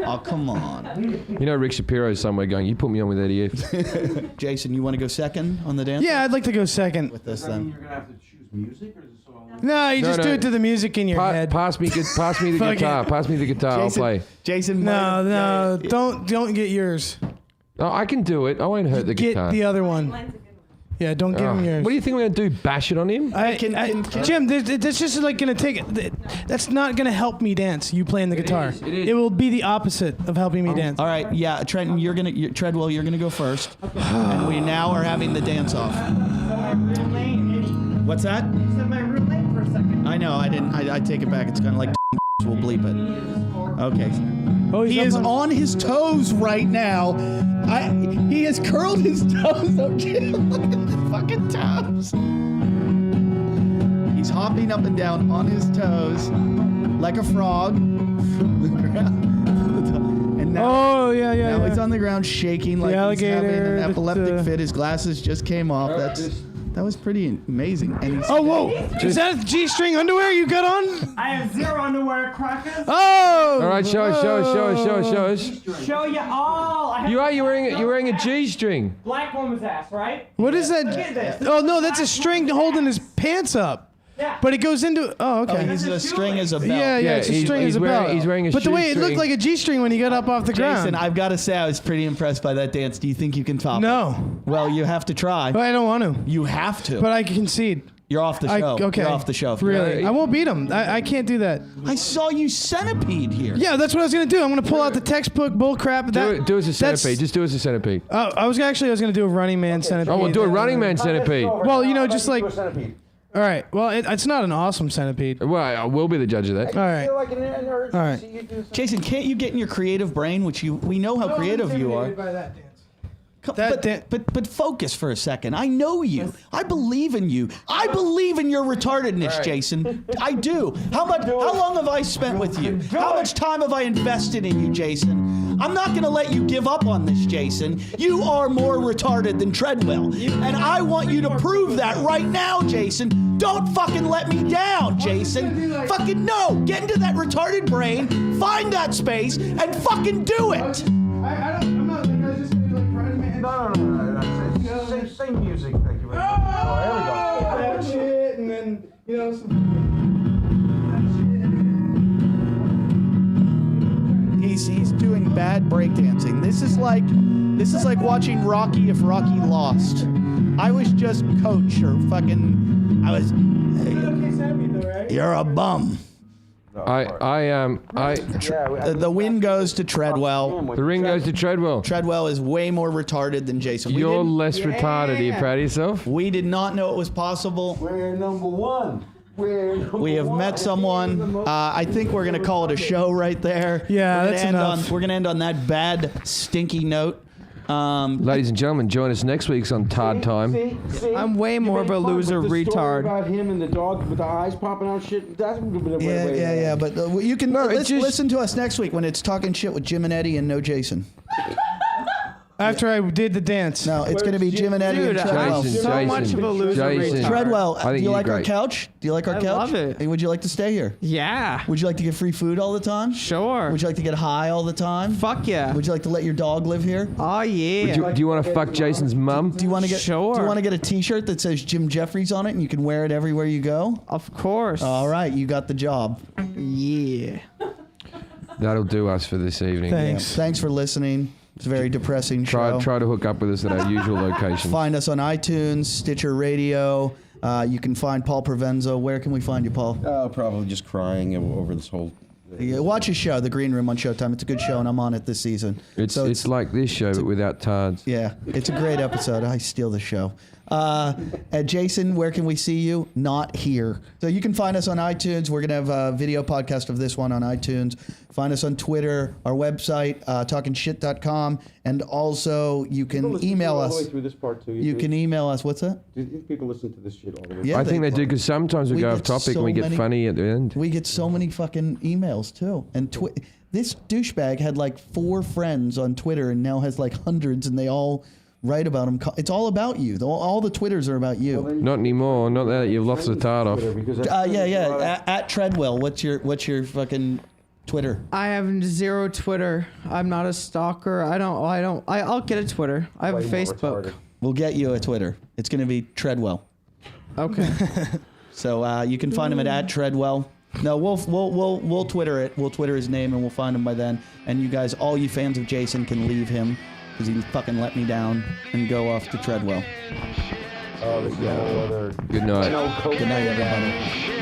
Oh, come on. You know, Rick Shapiro's somewhere going, you put me on with Eddie F. Jason, you want to go second on the dance? Yeah, I'd like to go second. With this then. You're gonna have to choose music, or is this all? No, you just do it to the music in your head. Pass me the Fuck guitar. it. Pass me the guitar. I'll play. Jason. No, don't get yours. No, I can do it. I won't hurt the Get guitar. the other one. Yeah, don't give him yours. What do you think we're gonna do? Bash it on him? Jim, that's just like gonna take it. That's not gonna help me dance. You playing the guitar. is, it is. It will be the opposite of helping me dance. All right, yeah, Trenton, Treadwell, you're gonna go first, and we now are having the dance off. What's that? You said my roommate for a second. I know, I didn't. I take it back. It's kind of like we'll bleep it. Okay. Oh, He is on his toes right now. He has curled his toes. Oh, Jim, look at his fucking toes. He's hopping up and down on his toes like a frog. And now, Oh yeah. now he's on the ground shaking like The he's having alligator, an epileptic the- fit. His glasses just came off. That was pretty amazing. And he's, Oh whoa! Is that G-string underwear you got on? I have zero underwear, crackers. Oh! All right, show us. Show you all. I have You're wearing a G-string. black woman's ass, right? What is Look at that? this. Oh no, that's a string holding his pants up. Yeah. But it goes into. Oh okay. he's a string as a belt. Yeah, it's a string as a belt. He's wearing a But the way it looked shoestring. like a G-string when he got up off the Jason, ground. I've got to say, I was pretty impressed by that dance. Do you think you can top it? No, Well, you have to try. but I don't want to. You have to. But I concede. You're off the show. Okay. You're off the show. Really? Yeah. I won't beat him. I can't do that. I saw you centipede here. Yeah, that's what I was gonna do. I'm gonna pull out the textbook bull crap. Do as a centipede. Just do as a centipede. I was gonna do a running man centipede. Oh, well, do a running man centipede. Well, just like. All right. Well, it's not an awesome centipede. All Well, I will be the judge of that. right. All right. Jason, can't you get in your creative brain, which we know how creative you are. By that dance. But focus for a second. I know you. I believe in you. I believe in your retardedness, Jason. I do. How long have I spent with you? How much time have I invested in you, Jason? I'm not going to let you give up on this, Jason. You are more retarded than Treadwell. And I want you to prove that right now, Jason. Don't fucking let me down, Jason. Fucking no. Get into that retarded brain, find that space, and fucking do it. I'm not. I was just gonna do like running man. No. Same music. Thank you very much. Oh, that shit, and then He's doing bad breakdancing. This is like watching Rocky if Rocky lost. I was just coach or fucking. I was. You're a bum. The win goes to Treadwell. The ring goes to Treadwell. Treadwell is way more retarded than Jason. You're less retarded. Are you proud of yourself? We did not know it was possible. We're number one. We have met someone. I think we're going to call it a show right there. Yeah, We're gonna that's end enough. we're going to end on that bad, stinky note. Ladies and gentlemen, join us next week on Tard Time. I'm way more of a loser retard. About him and the dog with the eyes popping out shit. That's Yeah. But you can listen to us next week when it's Talking Shit with Jim and Eddie and no Jason. After I did the dance. No, it's going to be Jim and Eddie Dude, and Treadwell. so much of a loser retard. Treadwell, I do think you you're like our great. couch? Do you like our I couch? love it. Hey, would you like to stay here? Yeah. Would you like to get free food all the time? Sure. Would you like to get high all the time? Fuck yeah. Would you like to let your dog live here? Oh yeah. Do you want to fuck Jason's mum? Do you want to get Sure. Do you want to get a T-shirt that says Jim Jeffries on it and you can wear it everywhere you go? Of course. All right, you got the job. Yeah. That'll do us for this evening. Thanks. Thanks for listening. It's a very depressing show. Try to hook up with us at our usual location. Find us on iTunes, Stitcher Radio. You can find Paul Provenza. Where can we find you, Paul? Probably just crying over this whole. Yeah, watch his show, The Green Room on Showtime. It's a good show, and I'm on it this season. It's like this show, but without tards. Yeah, it's a great episode. I steal the show. Jason, where can we see you? Not here. So you can find us on iTunes. We're going to have a video podcast of this one on iTunes. Find us on Twitter, our website, talkinshit.com, and also you can email us. All the way through this part too. You can email us. What's that? Do people listen to this shit all the way? Yeah, I think they do, because sometimes we go off get topic so and we get many- funny at the end. We get so many fucking emails too. And this douchebag had like 4 friends on Twitter and now has like hundreds, and they all write about him. It's all about you. All the Twitters are about you. Not anymore. Not that you've lost the tard off. Yeah. At Treadwell, what's your fucking Twitter? I have 0 Twitter. I'm not a stalker. I'll get a Twitter. I have a Facebook. We'll get you a Twitter. It's going to be Treadwell. Okay. So you can find him at Treadwell. No, we'll Twitter it. We'll Twitter his name and we'll find him by then. And you guys, all you fans of Jason, can leave him because he fucking let me down and go off to Treadwell. Oh, there's no other. Good night. Good night, everybody.